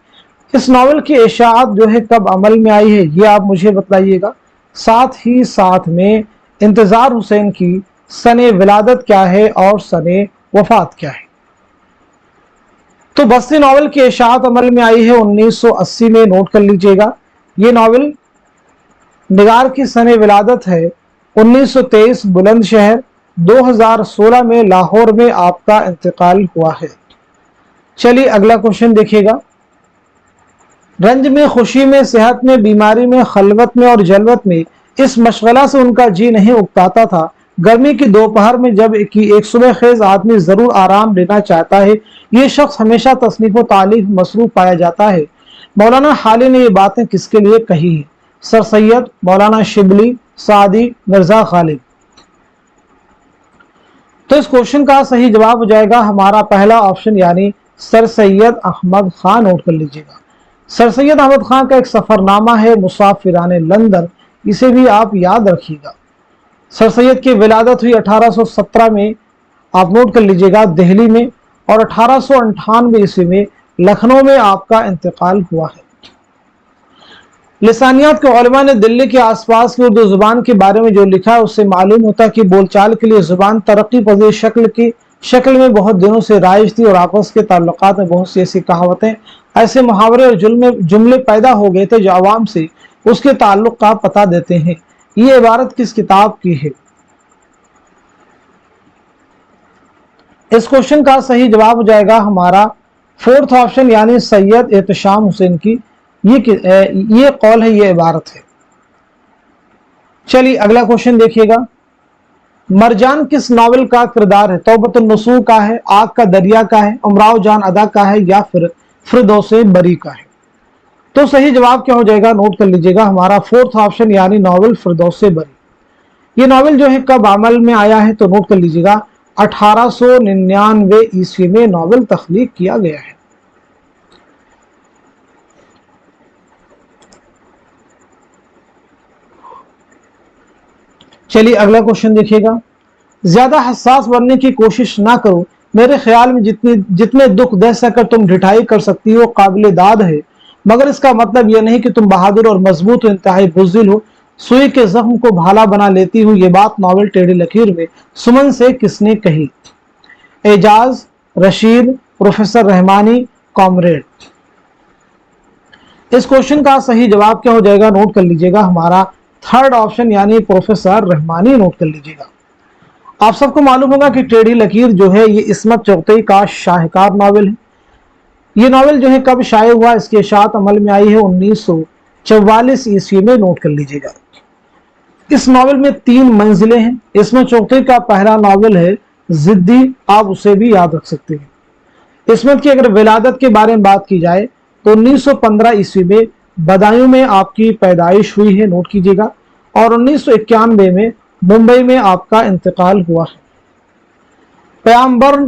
इस नावल की इशाअत जो है कब अमल में आई है, ये आप मुझे बताइएगा। साथ ही साथ में इंतजार हुसैन की सने विलादत क्या है और सने वफात क्या है। तो बस्ती नावल की इशाअत अमल में आई है 1980 में, नोट कर लीजिएगा। ये नावल निगार की सने विलादत है 1923 बुलंदशहर, 2016 में लाहौर में आपका इंतकाल हुआ है। चलिए अगला क्वेश्चन देखिएगा, रंज में, खुशी में, सेहत में, बीमारी में, खलवत में और जलवत में इस मशगला से उनका जी नहीं उगताता था। गर्मी की दोपहर में जब कि एक सुबह खेज आदमी जरूर आराम लेना चाहता है, ये शख्स हमेशा तसनीफ व तालीफ मसरूफ पाया जाता है। मौलाना हाली ने ये बातें किसके लिए कही है, सर सैयद, मौलाना शिबली, सादी, मिर्जा गालिब। तो इस क्वेश्चन का सही जवाब हो जाएगा हमारा पहला ऑप्शन यानी सर सैयद अहमद खान। नोट कर लीजिएगा। सर सैयद अहमद खान का एक सफरनामा है मुसाफिराने लंदन, इसे भी आप याद रखिएगा। सर सैयद की विलादत हुई 1817 में, आप नोट कर लीजिएगा, दिल्ली में, और 1898 ईस्वी में लखनऊ में आपका इंतकाल हुआ है। लिसानियात के उलमा ने दिल्ली के आसपास की उर्दू जुबान के बारे में जो लिखा है उससे मालूम होता है कि बोलचाल के लिए जुबान तरक्की पजीर शक्ल में बहुत दिनों से राइज थी और आपस के ताल्लुकात में बहुत सी ऐसी कहावतें, ऐसे मुहावरे और जुमले पैदा हो गए थे जो आवाम से उसके ताल्लुक का पता देते हैं। ये इबारत किस किताब की है। इस क्वेश्चन का सही जवाब हो जाएगा हमारा फोर्थ ऑप्शन यानी सैयद एहतशाम हुसैन की ये कौल है, ये इबारत है। चलिए अगला क्वेश्चन देखिएगा, मरजान किस नावल का किरदार है, तौबतुन नसूह का है, आग का दरिया का है, उमराव जान अदा का है या फिर फिरदौसे बरी का है। तो सही जवाब क्या हो जाएगा, नोट कर लीजिएगा, हमारा फोर्थ ऑप्शन यानी नावल फिरदौसे बरी। ये नावल जो है कब अमल में आया है, तो नोट कर लीजिएगा 1899 ईस्वी में नावल तख्लीक किया गया है। चलिए अगला क्वेश्चन देखिएगा, ज्यादा हसास बनने की कोशिश ना करो, मेरे ख्याल में जितने दुख दे सकर तुम ढिठाई कर सकती हो काबिल दाद है, मगर इसका मतलब यह नहीं कि तुम बहादुर और मजबूत हो, इंतहाई बुज़दिल हो, सुई के जख्म को भाला बना लेती हूँ। ये बात नावल टेढ़ी लकीर में सुमन से किसने कही। Ejaz, Rashid, professor Rahmani, comrade. इस क्वेश्चन का सही जवाब क्या हो जाएगा, नोट कर लीजिएगा, हमारा थर्ड ऑप्शन यानी प्रोफेसर रहमानी। नोट कर लीजिएगा। आप सबको मालूम होगा कि टेढ़ी लकीर जो है ये इस्मत चौगतई का शाहकार नावल है। ये नावल जो है कब शाये हुआ, इसकी इशाअत अमल में आई है 1944 ईस्वी में नोट कर लीजिएगा। इस नॉवेल में 3 मंजिलें हैं। इसमें चौथे का पहला नॉवेल है जिद्दी, आप उसे भी याद रख सकते हैं। इसमें की अगर विलादत के बारे में बात की जाए तो 1915 ईस्वी में बदायूं में आपकी पैदाइश हुई है, नोट कीजिएगा, और 1991 में मुंबई में आपका इंतकाल हुआ है। पैगंबर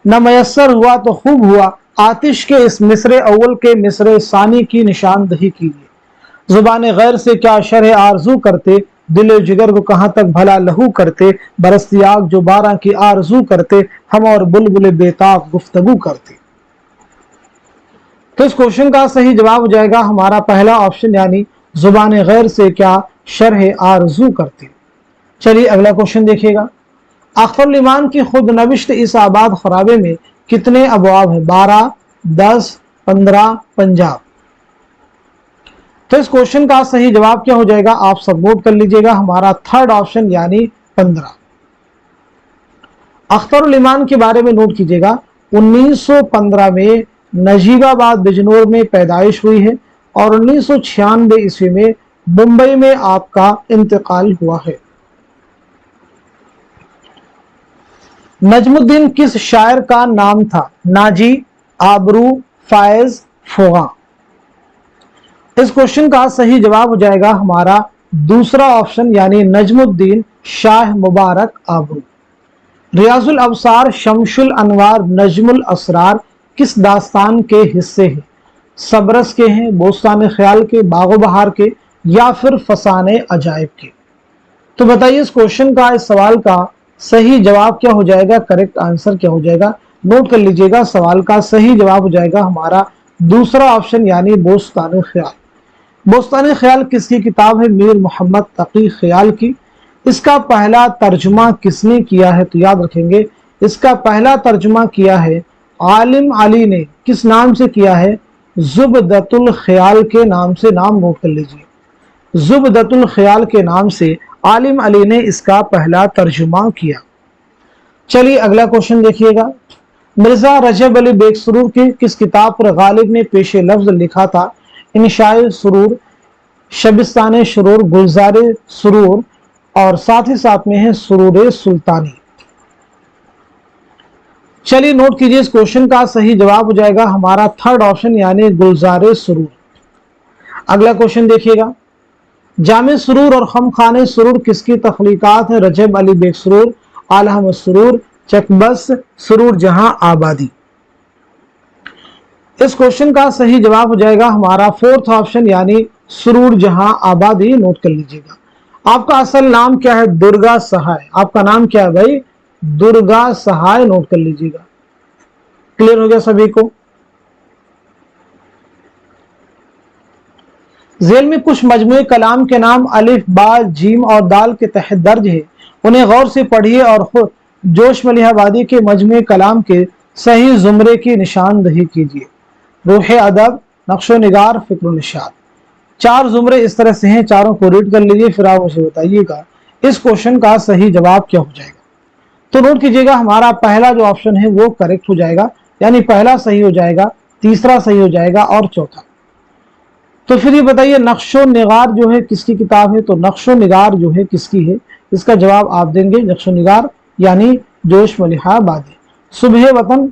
न मयस्सर हुआ तो खूब हुआ, आतिश के इस मिसरे अव्वल के मिसरे सानी की निशानदही कीजिए। जुबान गैर से क्या शरह आरजू करते, दिल जिगर को कहां तक भला लहू करते, बरसती आग जो बारह की आरजू करते, हम और बुलबुल बेताब गुफ्तगू करते। तो इस क्वेश्चन का सही जवाब हो जाएगा हमारा पहला ऑप्शन, यानी जुबान गैर से क्या शरह आरजू करते। चलिए अगला क्वेश्चन देखिएगा। अख्तरुल इमान की खुद नविश्त इस आबाद खराबे में कितने अबवाब हैं? 12, 10, 15, 50। तो इस क्वेश्चन का सही जवाब क्या हो जाएगा, आप सब नोट कर लीजिएगा, हमारा थर्ड ऑप्शन यानी 15। अख्तरुल इमान के बारे में नोट कीजिएगा। 1915 में नजीबाबाद बिजनौर में पैदाइश हुई है और 1996 ईस्वी में मुंबई में आपका इंतकाल हुआ है। नजमुद्दीन किस शायर का नाम था? नाजी, आबरू, फायज, फोगा। इस क्वेश्चन का सही जवाब हो जाएगा हमारा दूसरा ऑप्शन, यानी नजमुद्दीन शाह मुबारक आबरू। रियाजुल अबसार, शमशुल अनवार, नजमुल असरार किस दास्तान के हिस्से हैं? सबरस के हैं, बोस्तान ख्याल के, बागो बहार के, या फिर फसाने अजायब के? तो बताइए इस क्वेश्चन का, इस सवाल का सही जवाब क्या हो जाएगा, करेक्ट आंसर क्या हो जाएगा? नोट कर लीजिएगा, सवाल का सही जवाब हो जाएगा हमारा दूसरा ऑप्शन, यानी बोस्तान ख्याल। बोस्तान ख्याल किसकी किताब है? मीर मोहम्मद तकी ख्याल की। इसका पहला तर्जुमा किसने किया है? तो याद रखेंगे इसका पहला तर्जुमा किया है आलिम अली ने। किस नाम से किया है? जुबदतुल ख्याल के नाम से, नाम नोट कर लीजिए, जुबदतुल ख्याल के नाम से आलिम अली ने इसका पहला तर्जुमा किया। चलिए अगला क्वेश्चन देखिएगा। मिर्जा रजब अली बेग सुरूर की किस किताब पर गालिब ने पेश लफ्ज लिखा था? इंशाए सुरूर, शबिस्तान सुरूर, गुलजार सुरूर, और साथ ही साथ में है सुरूर सुल्तानी। चलिए नोट कीजिए, इस क्वेश्चन का सही जवाब हो जाएगा हमारा थर्ड ऑप्शन, यानी गुलजार सुरूर। अगला क्वेश्चन देखिएगा। जामे सुरूर और खमखाने सुरूर किसकी तख्लीकात है? रजब अली बेग सुरूर, आला अहमद सुरूर, चकबस सुरूर जहां आबादी। इस क्वेश्चन का सही जवाब हो जाएगा हमारा फोर्थ ऑप्शन, यानी सुरूर जहां आबादी। नोट कर लीजिएगा। आपका असल नाम क्या है? दुर्गा सहाय। आपका नाम क्या है भाई? दुर्गा सहाय। नोट कर लीजिएगा। क्लियर हो गया सभी को? झेल में कुछ मजमूए कलाम के नाम अलिफ, बा, जीम और दाल के तहत दर्ज है, उन्हें गौर से पढ़िए और खुद जोश मलिहाबादी के मजमूए कलाम के सही जुमरे की निशानदही कीजिए। रूह अदब, नक्शो निगार, फिक्र निशाद। 4 जुमरे इस तरह से हैं, चारों को रीड कर लीजिए, फिर आप मुझे बताइएगा इस क्वेश्चन का सही जवाब क्या हो जाएगा। तो नोट कीजिएगा, हमारा पहला जो ऑप्शन है वो करेक्ट हो जाएगा, यानी पहला सही हो जाएगा, तीसरा सही हो जाएगा और चौथा। तो फिर ये बताइए नक्शो निगार जो है किसकी किताब है? तो नक्शो निगार जो है किसकी है? इसका जवाब आप देंगे नक्शो निगार यानी जोश मलिहाबादी। सुबह वतन,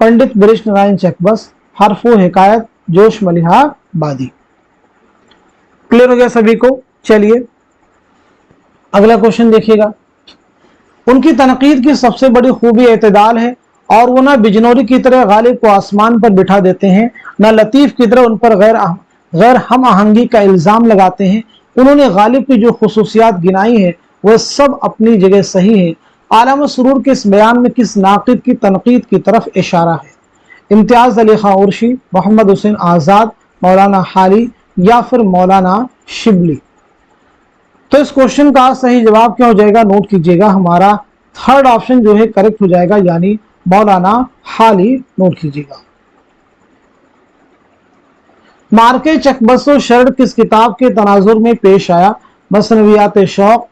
पंडित बरिश नारायण चकबस, हरफो हिकायत, जोश मलिहाबादी। क्लियर हो गया सभी को? चलिए अगला क्वेश्चन देखिएगा। उनकी तनकीद की सबसे बड़ी खूबी एतदाल है और वो ना बिजनौरी की तरह गालिब को आसमान पर बिठा देते हैं, ना लतीफ की तरह उन पर गैर हम आहंगी का इल्जाम लगाते हैं। उन्होंने गालिब की जो खुसूसियात गिनाई है वह सब अपनी जगह सही है। आलम सुरूर के इस बयान में किस नाकिद की तनकीद की तरफ इशारा है? इम्तियाज अली खां उर्शी, मोहम्मद हुसैन आज़ाद, मौलाना हाली, या फिर मौलाना शिबली? तो इस क्वेश्चन का सही जवाब क्या हो जाएगा? नोट कीजिएगा, हमारा थर्ड ऑप्शन जो है करेक्ट हो जाएगा, यानी मौलाना हाली। नोट कीजिएगा। मार्के चकबसो शर्ड किस किताब के तनाजुर में पेश आया? मसनवियात शौक,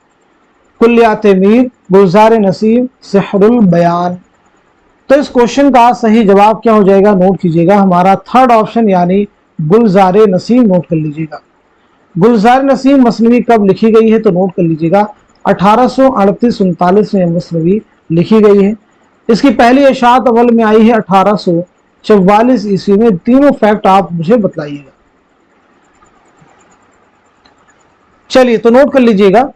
कुल्लियात मीर, गुलजार नसीब, सिहरुल बयान। तो इस क्वेश्चन का सही जवाब क्या हो जाएगा? नोट कीजिएगा, हमारा थर्ड ऑप्शन, यानी गुलजार नसीम, नोट कर लीजिएगा। गुलजार नसीम मसनवी कब लिखी गई है? तो नोट कर लीजिएगा 1838-39 में मसनवी लिखी गई है। इसकी पहली इशाअत अव्वल में आई है 1844 ईस्वी में। तीनों फैक्ट आप मुझे बतलाइएगा। चलिए तो नोट कर लीजिएगा,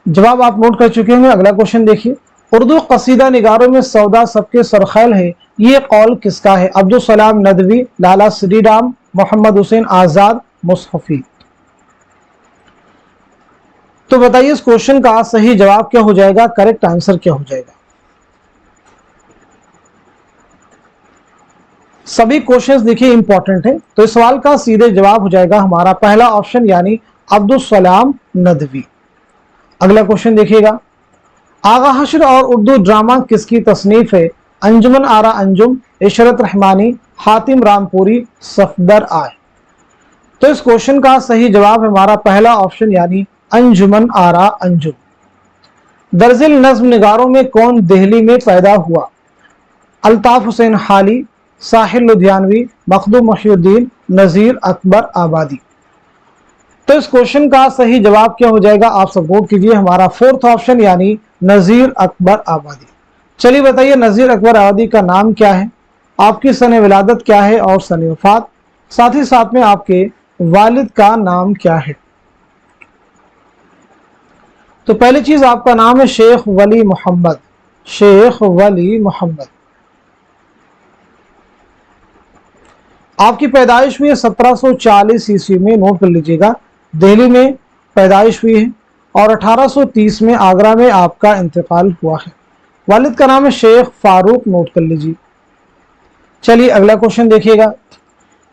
जवाब आप नोट कर चुके होंगे। अगला क्वेश्चन देखिए, उर्दू कसीदा निगारों में सौदा सबके सरखैल है, ये कौल किसका है? अब्दुल सलाम नदवी, लाला श्री राम, मोहम्मद हुसैन आजाद, मुसहफी। तो बताइए इस क्वेश्चन का सही जवाब क्या हो जाएगा, करेक्ट आंसर क्या हो जाएगा? सभी क्वेश्चंस देखिए इंपॉर्टेंट है, तो इस सवाल का सीधे जवाब हो जाएगा हमारा पहला ऑप्शन यानी अब्दुल सलाम नदवी। अगला क्वेश्चन देखिएगा, आगा हश्र और उर्दू ड्रामा किसकी तसनीफ है? अंजुमन आरा अंजुम, इशरत रहमानी, हातिम रामपुरी, सफदर आय। तो इस क्वेश्चन का सही जवाब है हमारा पहला ऑप्शन यानी अंजुमन आरा अंजुम। दरजिल नज्म निगारों में कौन दिल्ली में पैदा हुआ? अल्ताफ हुसैन हाली, साहिल लुधियानवी, मखदूम मोहिउद्दीन, नजीर अकबर आबादी। तो इस क्वेश्चन का सही जवाब क्या हो जाएगा, आप सब नोट कीजिए, हमारा फोर्थ ऑप्शन यानी नजीर अकबर आबादी। चलिए बताइए नजीर अकबर आबादी का नाम क्या है, आपकी सन विलादत क्या है और सन वफात, साथ ही साथ में आपके वालिद का नाम क्या है? तो पहली चीज आपका नाम है शेख वली मोहम्मद, शेख वली मोहम्मद। आपकी पैदाइश हुई है 1740 ईस्वी में, नोट कर लीजिएगा, दिल्ली में पैदाइश हुई है और 1830 में आगरा में आपका इंतकाल हुआ है। वालिद का नाम है शेख फारूक, नोट कर लीजिए। चलिए अगला क्वेश्चन देखिएगा,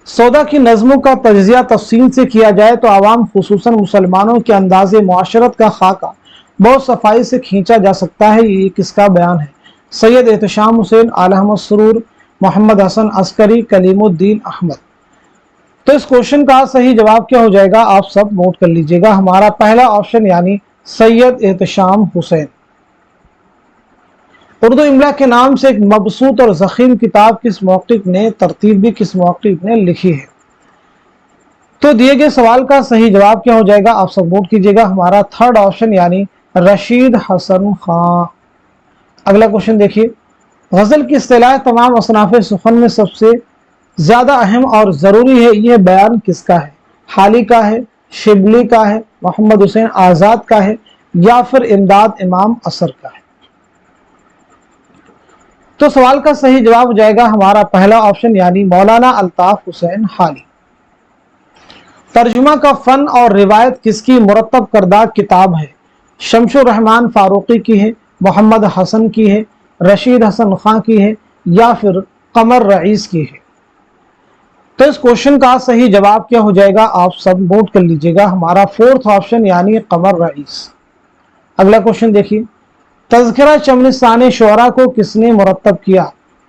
सौदा की नज़मों का तज्जिया तफसील से किया जाए तो आवाम खुसूसन मुसलमानों के अंदाज़े मुआशरत का खाका बहुत सफाई से खींचा जा सकता है, ये किसका बयान है? सैयद एहतशाम हुसैन, आला अहमद सरूर, मोहम्मद हसन अस्करी, कलीमुद्दीन अहमद। तो इस क्वेश्चन का सही जवाब क्या हो जाएगा, आप सब नोट कर लीजिएगा, हमारा पहला ऑप्शन यानी सैयद एहतशाम हुसैन। उर्दू इमला के नाम से एक मबसूत और ज़ख़ीम किताब किस मौक़िफ़ ने, तरतीब भी किस मौक़िफ़ ने लिखी है? तो दिए गए सवाल का सही जवाब क्या हो जाएगा, आप सब नोट कीजिएगा, हमारा थर्ड ऑप्शन यानी रशीद हसन खां। अगला क्वेश्चन देखिए, गज़ल की इस्तिलाह तमाम असनाफ़े सुखन में सबसे ज़्यादा अहम और ज़रूरी है, यह बयान किसका है? हाली का है, शिबली का है, मोहम्मद हुसैन आज़ाद का है या फिर इमदाद इमाम असर का है? तो सवाल का सही जवाब हो जाएगा हमारा पहला ऑप्शन यानी मौलाना अल्ताफ हुसैन हाली। तर्जुमा का फन और रिवायत किसकी मुरत्तब करदा किताब है? शमशुर रहमान फारूकी की है, मोहम्मद हसन की है, रशीद हसन खां की है या फिर कमर रईस की है? तो इस क्वेश्चन का सही जवाब क्या हो जाएगा, आप सब नोट कर लीजिएगा, हमारा फोर्थ ऑप्शन यानी कमर रईस। अगला क्वेश्चन देखिए, तज़किरा चमनिस्तान शोरा को किसने मुरत्तब किया?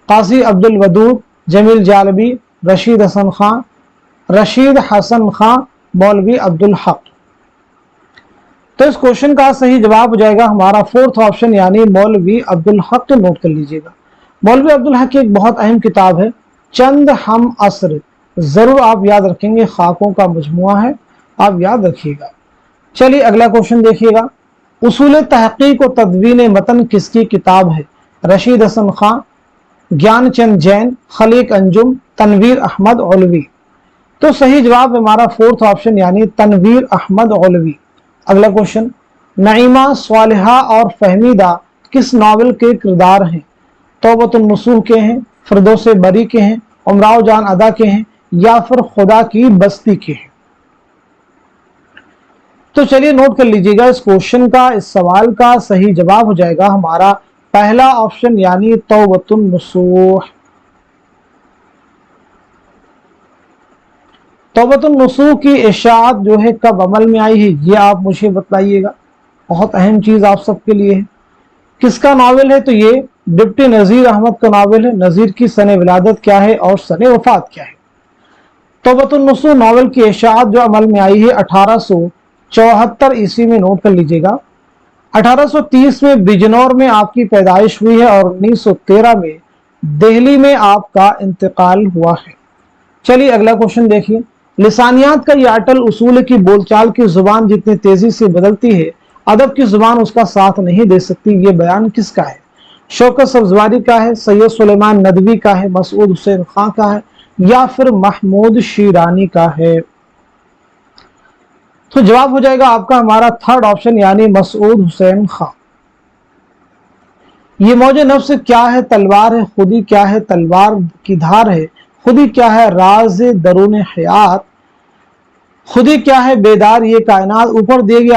काजी अब्दुल वदूद, जमील जालबी, रशीद हसन खां, मौलवी अब्दुल हक। तो इस क्वेश्चन का सही जवाब हो जाएगा हमारा फोर्थ ऑप्शन यानी मौलवी अब्दुल हक। तो नोट कर लीजिएगा, मौलवी अब्दुल हक की एक बहुत अहम किताब है चंद हम असर, जरूर आप याद रखेंगे, खाकों का मजमुआ है, आप याद रखिएगा। चलिए अगला क्वेश्चन देखिएगा, उसूल तहकीक व तदवीन मतन किसकी किताब है? रशीद हसन खां, ज्ञान चंद जैन, खलीक अंजुम, तनवीर अहमद औलवी। तो सही जवाब हमारा फोर्थ ऑप्शन यानी तनवीर अहमद औलवी। अगला क्वेश्चन, नईमा, स्वालिहा और फहमीदा किस नावल के किरदार हैं? तौबतुन नसूह के हैं, फिरदौस बरी के हैं, उमराव जान अदा के हैं या फिर खुदा की बस्ती के हैं? तो चलिए नोट कर लीजिएगा, इस क्वेश्चन का, इस सवाल का सही जवाब हो जाएगा हमारा पहला ऑप्शन यानी तौबतुन नसूह। तौबतुन नसूह की इशाअत जो है कब अमल में आई है, ये आप मुझे बताइएगा, बहुत अहम चीज आप सबके लिए है। किसका नावल है? तो ये डिप्टी नजीर अहमद का नावल है। नजीर की सन विलादत क्या है और सन वफात क्या है? तौबतुन नसूह नावल की इशाअत जो अमल में आई है 1874 ईस्वी में, नोट कर लीजिएगा। 1830 में बिजनौर में आपकी पैदाइश हुई है और 1913 में दिल्ली में आपका इंतकाल हुआ है। चलिए अगला क्वेश्चन देखिए। लिसानियात का यह अटल उसूल है कि बोलचाल की जुबान जितनी तेजी से बदलती है अदब की जुबान उसका साथ नहीं दे सकती। ये बयान किसका है? शौकत सब्जवारी का है, सैयद सुलेमान नदवी का है, मसूद हुसैन खां का है, या फिर महमूद शीरानी का है? तो जवाब हो जाएगा आपका हमारा थर्ड ऑप्शन यानी मसूद हुसैन खां। ये मौज नफ्स क्या है? तलवार है। खुदी क्या है? तलवार की धार है। खुदी क्या है? राज दरून हयात। खुदी क्या है? बेदार ये कायनात। ऊपर दिए गए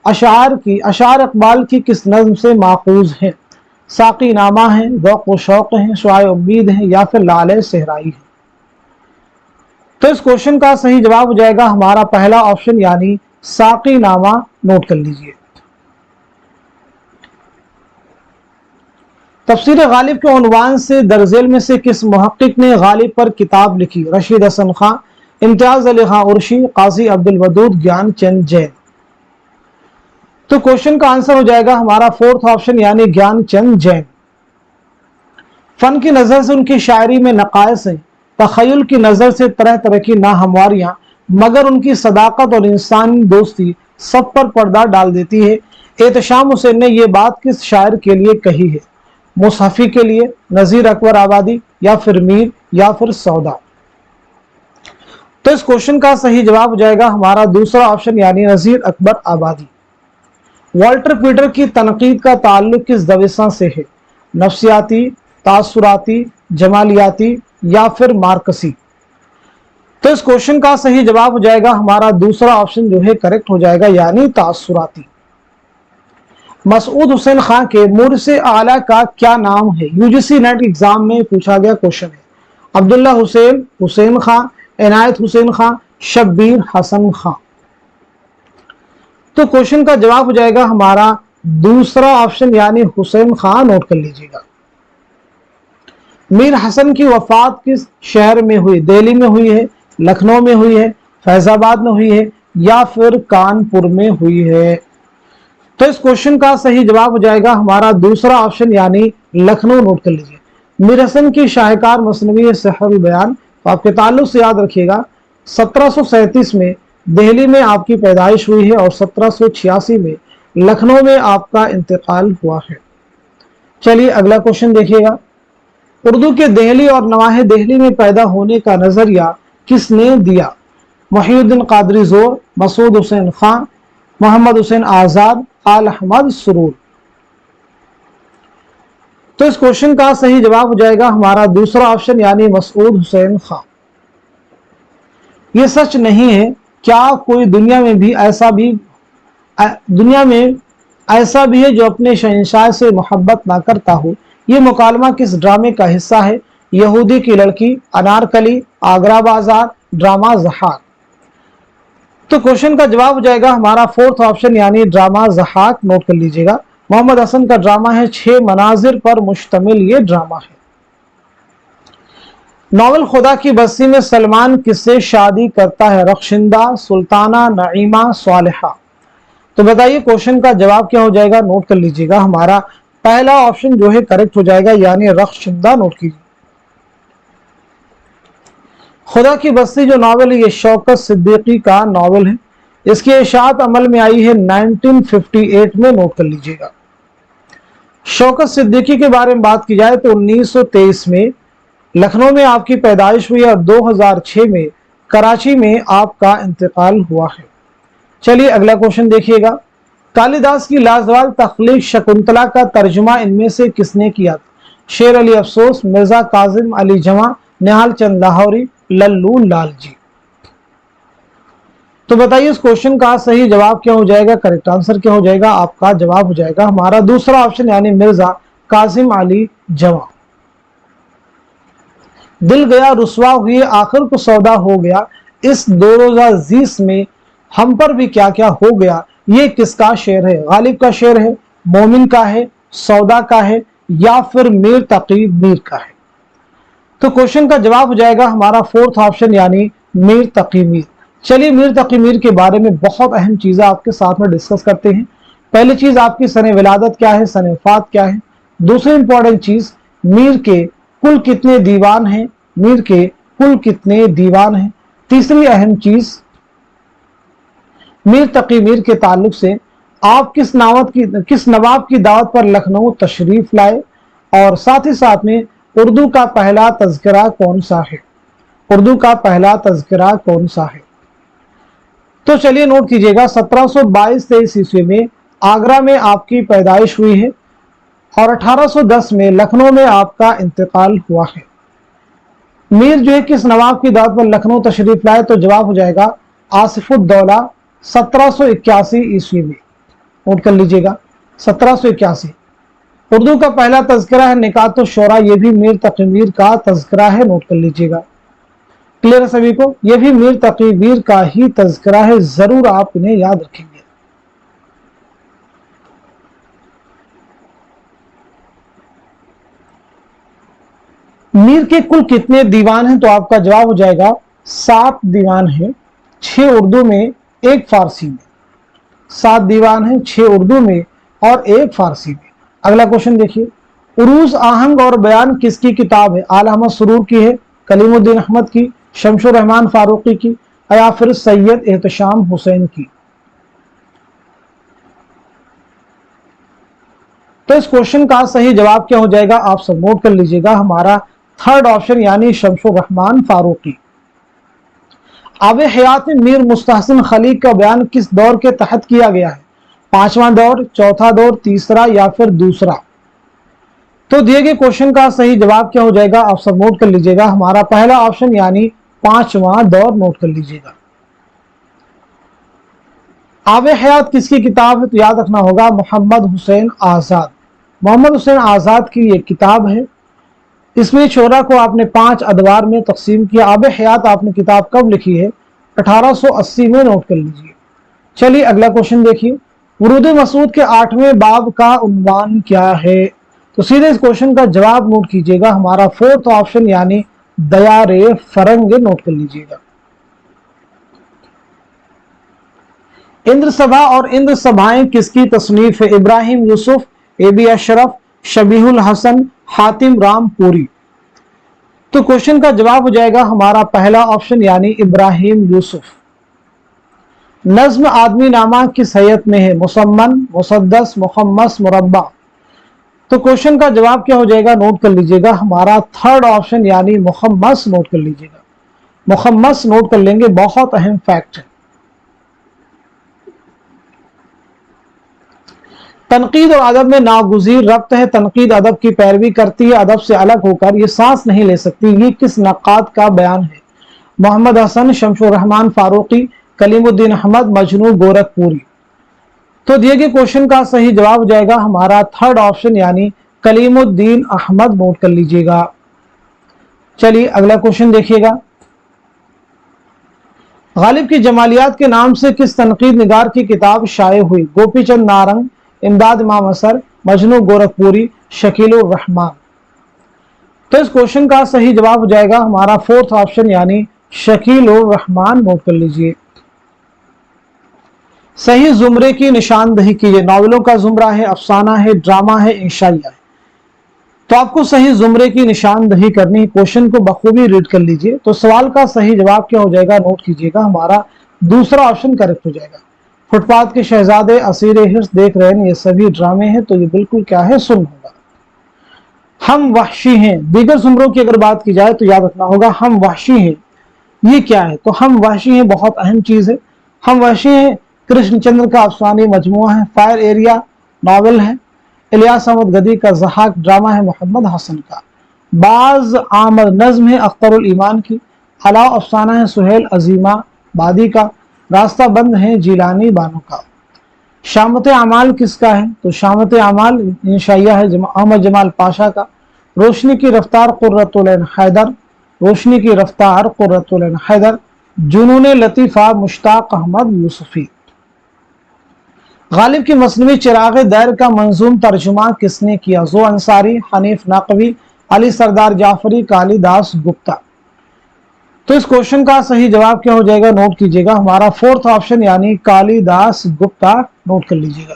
अशार इकबाल की किस नज्म से माखूज है? साकी नामा है, ज़ौक़ व शौक़ है, शुआए उम्मीद है, या फिर लाले सहराई है? तो इस क्वेश्चन का सही जवाब हो जाएगा हमारा पहला ऑप्शन यानी साकी नामा। नोट कर लीजिए। तफसीर गालिब के उन्वान से दरजेल में से किस मुहक्किक ने गालिब पर किताब लिखी? रशीद हसन खां, इम्तियाज अली खां उर्शी, काजी अब्दुल वदूद, ज्ञान चंद जैन। तो क्वेश्चन का आंसर हो जाएगा हमारा फोर्थ ऑप्शन यानी ज्ञान चंद जैन। फन की नजर से उनकी शायरी में नकायस हैं, तखय्युल की नजर से तरह तरह की नाहमवारियां, मगर उनकी सदाकत और इंसानी दोस्ती सब पर पर्दा डाल देती है। एहतशाम हुसैन ने यह बात किस शायर के लिए कही है? मुसहफी के लिए, नजीर अकबर आबादी, या फिर मीर, या फिर सौदा? तो इस क्वेश्चन का सही जवाब हो जाएगा हमारा दूसरा ऑप्शन यानी नजीर अकबर आबादी। वॉल्टर पीटर की तनकीद का ताल्लुक किस दविसा से है? नफ्सियाती, तासुराती, जमालियाती, या फिर मार्कसी? तो इस क्वेश्चन का सही जवाब हो जाएगा हमारा दूसरा ऑप्शन जो है करेक्ट हो जाएगा यानी तासुराती। मसूद हुसैन खां के मुर्से आला का क्या नाम है? यूजीसी नेट एग्जाम में पूछा गया क्वेश्चन है। अब्दुल्ला हुसैन, हुसैन खां, इनायत हुसैन खां, शब्बीर हसन खां? तो क्वेश्चन का जवाब हो जाएगा हमारा दूसरा ऑप्शन यानी हुसैन खां। नोट कर लीजिएगा। मीर हसन की वफात किस शहर में हुई? दिल्ली में हुई है, लखनऊ में हुई है, फैजाबाद में हुई है, या फिर कानपुर में हुई है? तो इस क्वेश्चन का सही जवाब हो जाएगा हमारा दूसरा ऑप्शन यानी लखनऊ। नोट कर लीजिए। मीर हसन की शाहकार मसनवी सहरुल बयान, तो आपके ताल्लुक से याद रखिएगा 1737 में दिल्ली में आपकी पैदाइश हुई है और 1786 में लखनऊ में आपका इंतकाल हुआ है। चलिए अगला क्वेश्चन देखिएगा। उर्दू के दहली और नवाहे दहली में पैदा होने का नजरिया किसने दिया? मुहीउद्दीन कादरी जोर, मसूद हुसैन खां, मोहम्मद हुसैन आजाद, आल अहमद सुरूर? तो इस क्वेश्चन का सही जवाब हो जाएगा हमारा दूसरा ऑप्शन यानी मसूद हुसैन खां। यह सच नहीं है, क्या कोई दुनिया में ऐसा भी है जो अपने शहंशाह से मोहब्बत ना करता हो? यह मुकालमा किस ड्रामे का हिस्सा है? यहूदी की लड़की, अनारकली, आगरा बाजार, ड्रामा ज़हाक? तो क्वेश्चन का जवाब हो जाएगा हमारा फोर्थ ऑप्शन यानी ड्रामा ज़हाक। नोट कर लीजिएगा। मोहम्मद हसन का ड्रामा है, 6 मनाजिर पर मुश्तमिल ये ड्रामा है। नॉवल खुदा की बस्ती में सलमान किससे शादी करता है? रख्शिंदा, सुल्ताना, नईमा, सालिहा? तो बताइए क्वेश्चन का जवाब क्या हो जाएगा? नोट कर लीजिएगा। हमारा पहला ऑप्शन जो है करेक्ट हो जाएगा यानी रख्शिंदा। नोट कीजिए। खुदा की बस्ती जो नावल है ये शौकत सिद्दीकी का नावल है। इसकी इशाअत अमल में आई है 1958 में। नोट कर लीजिएगा। शौकत सिद्दीकी के बारे में बात की जाए तो 1923 में लखनऊ में आपकी पैदाइश हुई और 2006 में कराची में आपका इंतकाल हुआ है। चलिए अगला क्वेश्चन देखिएगा। कालिदास की लाजवाब तख्लीक शकुंतला का तर्जुमा इनमें से किसने किया था? शेर अली अफसोस, मिर्जा काजिम अली जमा, निहाल चंद लाहौरी, लल्लू लाल जी? तो बताइए इस क्वेश्चन का सही जवाब क्या हो जाएगा? करेक्ट आंसर क्या हो जाएगा? आपका जवाब हो जाएगा हमारा दूसरा ऑप्शन यानी मिर्जा काजिम अली जमा। दिल गया रुसवा हुई आखिर को सौदा हो गया, इस 2020 में हम पर भी क्या क्या हो गया, ये किसका शेर है? गालिब का शेर है, मोमिन का है, सौदा का है, या फिर मीर तकी मीर का है? तो क्वेश्चन का जवाब हो जाएगा हमारा फोर्थ ऑप्शन यानी मीर तकी मीर। चलिए मीर तकी मीर के बारे में बहुत अहम चीजें आपके साथ में डिस्कस करते हैं। पहली चीज आपकी सने विलादत क्या है, सने वफात क्या है। दूसरी इंपॉर्टेंट चीज मीर के कुल कितने दीवान हैं, मीर के कुल कितने दीवान हैं। तीसरी अहम चीज, मीर तकी मीर के ताल्लुक से आप किस नवाब की दावत पर लखनऊ तशरीफ लाए, और साथ ही साथ में उर्दू का पहला तज़किरा कौन सा है। उर्दू का पहला तज़किरा कौन सा है। तो चलिए नोट कीजिएगा, 1722-23 ईस्वी में आगरा में आपकी पैदाइश हुई है और 1810 में लखनऊ में आपका इंतकाल हुआ है। मीर जो है किस नवाब की दावत पर लखनऊ तशरीफ लाए, तो जवाब हो जाएगा आसिफुद्दौला 1781 ईस्वी में। नोट कर लीजिएगा 1781। उर्दू का पहला तज़किरा है निकात शोरा, ये भी मीर तकी मीर का तज़किरा है। नोट कर लीजिएगा। क्लियर है सभी को, ये भी मीर तकी मीर का ही तज़किरा है, जरूर आप इन्हें याद रखेंगे। मीर के कुल कितने दीवान हैं, तो आपका जवाब हो जाएगा 7 दीवान हैं, 6 उर्दू में 1 फारसी में। 7 दीवान हैं, 6 उर्दू में और 1 फारसी में। अगला क्वेश्चन देखिए, उरूज आहंग और बयान किसकी किताब है। आला अहमद सुरूर की है, कलीमुद्दीन अहमद की, शमशुर रहमान फारूकी की, या फिर सैयद एहतशाम हुसैन की। तो इस क्वेश्चन का सही जवाब क्या हो जाएगा, आप सब नोट कर लीजिएगा, हमारा थर्ड ऑप्शन यानी शमशुर रहमान फारूकी। आबे हयात में मीर मुस्तहसिन खलीक का बयान किस दौर के तहत किया गया है। 5वां दौर, चौथा दौर, तीसरा या फिर दूसरा। तो दिए गए क्वेश्चन का सही जवाब क्या हो जाएगा, आप सब नोट कर लीजिएगा, हमारा पहला ऑप्शन यानी 5वां दौर। नोट कर लीजिएगा। आबे हयात किसकी किताब है, तो याद रखना होगा मोहम्मद हुसैन आजाद। मोहम्मद हुसैन आजाद की ये किताब है। इसमें शोरा को आपने 5 अदवार में तकसीम किया। आबे हयात आपने किताब कब लिखी है, 1880 में। नोट कर लीजिए। चलिए अगला क्वेश्चन देखिए, वुरूद मसूद के 8वें बाब का उन्वान क्या है। तो सीधे इस क्वेश्चन का जवाब नोट कीजिएगा, हमारा 4th ऑप्शन यानी दयारे फरंग। नोट कर लीजिएगा। इंद्र सभा और इंद्र सभाएं किसकी तसनीफ है। इब्राहिम यूसुफ, एबी अशरफ, शबीहुल हसन, हातिम रामपुरी। तो क्वेश्चन का जवाब हो जाएगा हमारा पहला ऑप्शन यानी इब्राहिम यूसुफ। नज्म आदमी नामा किस हैयत में है। मुसम्मन, मुसद्दस, मुखम्मस, मुरब्बा। तो क्वेश्चन का जवाब क्या हो जाएगा, नोट कर लीजिएगा, हमारा थर्ड ऑप्शन यानी मुखम्मस। नोट कर लीजिएगा, मुखम्मस नोट कर लेंगे, बहुत अहम फैक्ट है। तनकीद और अदब में नागुज़ीर रब्त है। तनकीद अदब की पैरवी करती है, अदब से अलग होकर ये सांस नहीं ले सकती। ये किस नक़ाद का बयान है। मोहम्मद हसन, शमशुर रहमान फारूकी, कलीमुद्दीन अहमद, मजनू गोरखपुरी। तो दिए गए क्वेश्चन का सही जवाब हो जाएगा हमारा थर्ड ऑप्शन यानी कलीमुद्दीन अहमद। नोट कर लीजिएगा। चलिए अगला क्वेश्चन देखिएगा, गालिब की जमालियात के नाम से किस तनकीद निगार की किताब शाये हुई। गोपीचंद नारंग, इमदाद इमाम असर, मजनू गोरखपुरी, शकीलुर रहमान। तो इस क्वेश्चन का सही जवाब हो जाएगा हमारा 4th ऑप्शन यानी शकीलुर रहमान। नोट कर लीजिए। सही जुमरे की निशानदही कीजिए। नॉवेलों का जुमरा है, अफसाना है, ड्रामा है, इंशाइया है। तो आपको सही जुमरे की निशानदही करनी है। क्वेश्चन को बखूबी रीड कर लीजिए। तो सवाल का सही जवाब क्या हो जाएगा, नोट कीजिएगा, हमारा दूसरा ऑप्शन करेक्ट हो जाएगा। फुटपाथ के शहजादे, असीर हिर्स, देख रहे हैं, ये सभी ड्रामे हैं, तो ये बिल्कुल क्या है, सुन होगा। हम वहशी हैं। दीगर जुमरों की अगर बात की जाए तो याद रखना होगा हम वहशी हैं, ये क्या है। तो हम वहशी हैं बहुत अहम चीज है। हम वहशी हैं कृष्णचंद्र का अफसानी मजमुआ है। फायर एरिया नावल है। इलियास अहमद गदी का ज़हाक ड्रामा है मोहम्मद हसन का। बाज आमद नज्म है अख्तरुल ईमान की। अलाव अफसाना है सुहेल अजीमा बादी का। रास्ता बंद है जीलानी बानो का। शामत अमाल किसका है, तो शामत अमाल इंशाइया है अहमद जमाल पाशा का। रोशनी की रफ्तार कुर्रतुल ऐन हैदर। रोशनी की रफ्तार कुर्रतुल ऐन हैदर। जुनून लतीफ़ा मुश्ताक अहमद यूसुफी। गालिब की मसनवी चिराग दैर का मंजूम तर्जुमा किसने किया। जो अंसारी, हनीफ नाकवी, अली सरदार जाफरी, कालिदास गुप्ता। तो इस क्वेश्चन का सही जवाब क्या हो जाएगा, नोट कीजिएगा, हमारा 4th ऑप्शन यानी कालिदास गुप्ता। नोट कर लीजिएगा।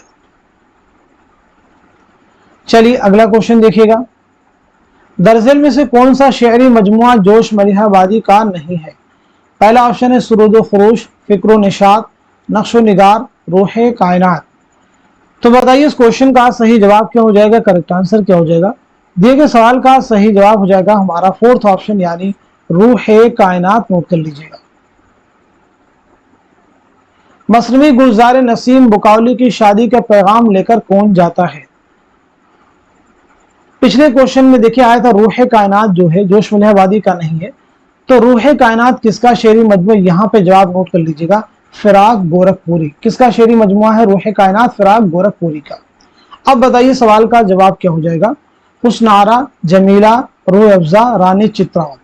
चलिए अगला क्वेश्चन देखिएगा, दरअसल में से कौन सा शेरी मजमुआ जोश मलिहाबादी का नहीं है? पहला ऑप्शन है सुरूद खुरूश, फिक्र निशात, नक्श निगार, रूह कायनात। तो बताइए इस क्वेश्चन का सही जवाब क्या हो जाएगा, करेक्ट आंसर क्या हो जाएगा? दिए गए सवाल का सही जवाब हो जाएगा हमारा फोर्थ ऑप्शन यानी रूह कायनात। नोट कर लीजिएगा। मसनवी गुलजार नसीम बुकावली की शादी का पैगाम लेकर कौन जाता है? पिछले क्वेश्चन में देखिए आया था रूह कायनात जो है जोश मलिहाबादी का नहीं है, तो रूह कायनात किसका शेरी मजमुआ? यहाँ पे जवाब नोट कर लीजिएगा, फिराक गोरखपुरी। किसका शेरी मजमुआ है रूह कायनात? फिराक गोरखपुरी का। अब बताइए सवाल का जवाब क्या हो जाएगा? हुस्न आरा, जमीला, रूह अफजा, रानी चित्रावत।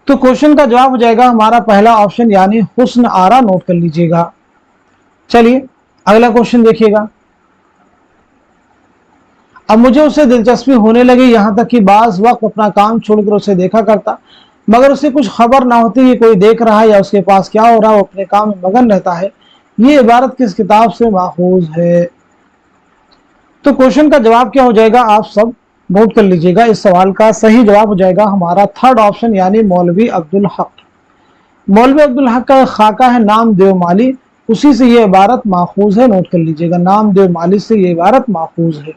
तो क्वेश्चन का जवाब हो जाएगा हमारा पहला ऑप्शन यानी हुस्न आरा। नोट कर लीजिएगा। चलिए अगला क्वेश्चन देखिएगा। अब मुझे उससे दिलचस्पी होने लगी, यहां तक कि बाज वक्त अपना काम छोड़कर उसे देखा करता, मगर उसे कुछ खबर ना होती कि कोई देख रहा है या उसके पास क्या हो रहा है, वो अपने काम में मगन रहता है। ये इबारत किस किताब से माखूज है? तो क्वेश्चन का जवाब क्या हो जाएगा आप सब नोट कर लीजिएगा। इस सवाल का सही जवाब हो जाएगा हमारा थर्ड ऑप्शन यानी मौलवी अब्दुल हक। मौलवी अब्दुल हक का खाका है नाम देव माली, उसी से ये इबारत माखूज है। नोट कर लीजिएगा, नाम देव माली से ये इबारत माखूज है।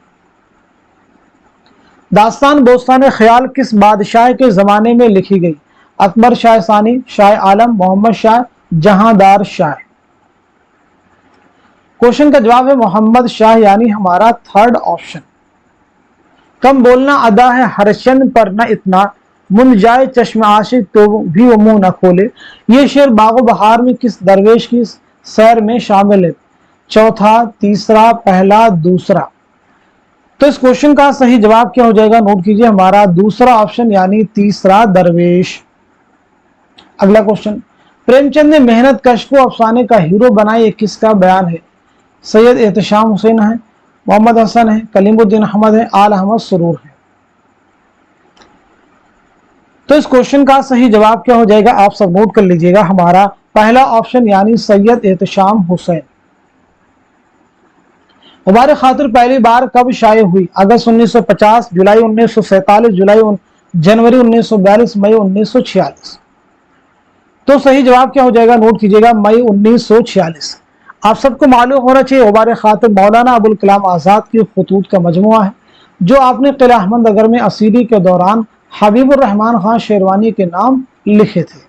दास्तान बोस्तान ख्याल किस बादशाह के जमाने में लिखी गई? अकबर शाह सानी, शाह आलम, मोहम्मद शाह, जहांदार शाह। क्वेश्चन का जवाब है मोहम्मद शाह यानी हमारा थर्ड ऑप्शन। कम बोलना अदा है हरचंद पर न इतना, मुन जाए चश्म आशिक तो भी वो मुंह न खोले। ये शेर बागो बहार में किस दरवेश की सैर में शामिल है? चौथा, तीसरा, पहला, दूसरा। तो इस क्वेश्चन का सही जवाब क्या हो जाएगा? नोट कीजिए हमारा दूसरा ऑप्शन यानी तीसरा, दरवेश। अगला क्वेश्चन, प्रेमचंद ने मेहनत कश को अफसाने का हीरो बनाया, ये किसका बयान है? सैयद एहतशाम हुसैन है, मोहम्मद हसन है, कलीमुद्दीन अहमद है, आल अहमद सुरूर है। तो इस क्वेश्चन का सही जवाब क्या हो जाएगा आप सब नोट कर लीजिएगा, हमारा पहला ऑप्शन यानी सैयद एहतशाम हुसैन। हमारे खातिर पहली बार कब शाये हुई? अगस्त 1950, जुलाई 1947, जनवरी 1942, मई 1946। तो सही जवाब क्या हो जाएगा? नोट कीजिएगा, मई 1946। आप सबको मालूम होना चाहिए हमारे खातिर मौलाना अबुल कलाम आजाद की खुतूत का मजमुआ है, जो आपने किला अहमद नगर में असीरी के दौरान हबीबुर रहमान खान शेरवानी के नाम लिखे थे।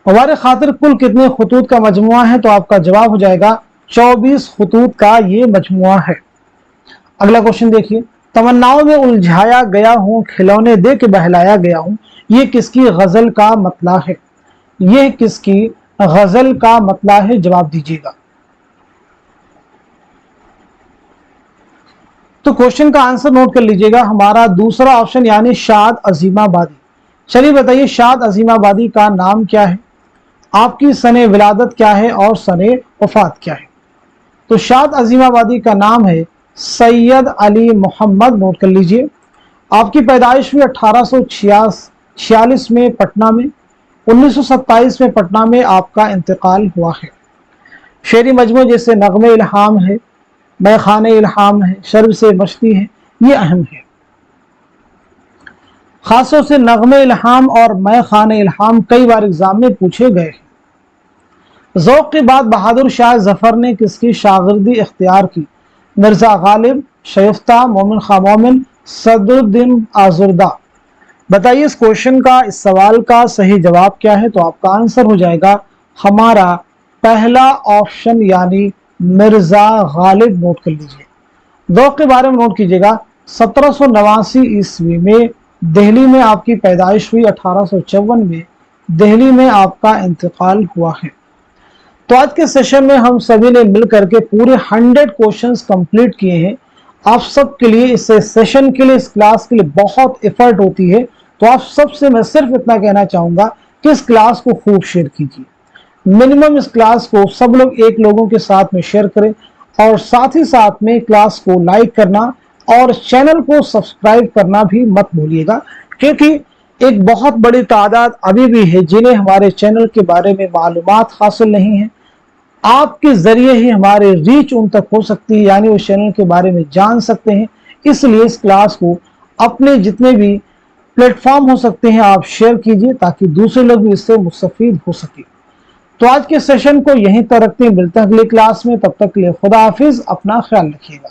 हमारे खातिर कुल कितने खुतूत का मजमुआ है? तो आपका जवाब हो जाएगा 24 खुतूत का ये मजमुआ है। अगला क्वेश्चन देखिए, तमन्नाओं में उलझाया गया हूं, खिलौने दे के बहलाया गया हूं, ये किसकी गजल का मतला है? ये किसकी गजल का मतला है? जवाब दीजिएगा। तो क्वेश्चन का आंसर नोट कर लीजिएगा, हमारा दूसरा ऑप्शन यानी शाद अजीमाबादी। चलिए बताइए शाद अजीमाबादी का नाम क्या है, आपकी सने विलादत क्या है और सने वफात क्या है? तो शाद अजीमाबादी का नाम है सैयद अली मोहम्मद। नोट कर लीजिए। आपकी पैदाइश हुई 1846 में पटना में, 1927 में पटना में आपका इंतकाल हुआ है। शेरी मजमू जैसे नगमे इल्हाम है, मैं खाने इल्हाम है, शर्ब से मस्ती है, ये अहम है। खासतौर से नगमे इल्हाम और मैं खाने इल्हाम कई बार एग्जाम में पूछे गए हैं। ज़ौक़ के बाद बहादुर शाह जफर ने किसकी शागिर्दी इख्तियार की? मिर्जा गालिब, शयफ्ता, मोमिन खां मोमिन, सदरुद्दीन आजुर्दा। बताइए इस क्वेश्चन का, इस सवाल का सही जवाब क्या है? तो आपका आंसर हो जाएगा हमारा पहला ऑप्शन यानी मिर्जा गालिब। नोट कर लीजिए। ज़ौक़ के बारे में नोट कीजिएगा, 1789 ईस्वी में दिल्ली में आपकी पैदाइश हुई, 1854 में दिल्ली में आपका इंतकाल हुआ है। तो आज के सेशन में हम सभी ने मिल करके पूरे 100 क्वेश्चंस कंप्लीट किए हैं। आप सब के लिए इस सेशन के लिए, इस क्लास के लिए बहुत एफर्ट होती है, तो आप सबसे मैं सिर्फ इतना कहना चाहूंगा कि इस क्लास को खूब शेयर कीजिए। मिनिमम इस क्लास को सब लोग एक लोगों के साथ में शेयर करें, और साथ ही साथ में क्लास को लाइक करना और चैनल को सब्सक्राइब करना भी मत भूलिएगा, क्योंकि एक बहुत बड़ी तादाद अभी भी है जिन्हें हमारे चैनल के बारे में मालूमात हासिल नहीं है। आपके जरिए ही हमारे रीच उन तक हो सकती है, यानी उस चैनल के बारे में जान सकते हैं, इसलिए इस क्लास को अपने जितने भी प्लेटफॉर्म हो सकते हैं आप शेयर कीजिए ताकि दूसरे लोग भी इससे मुस्तफीद हो सके। तो आज के सेशन को यहीं तक रखते हैं, मिलते हैं अगली क्लास में। तब तक के लिए खुदा हाफिज, अपना ख्याल रखिएगा।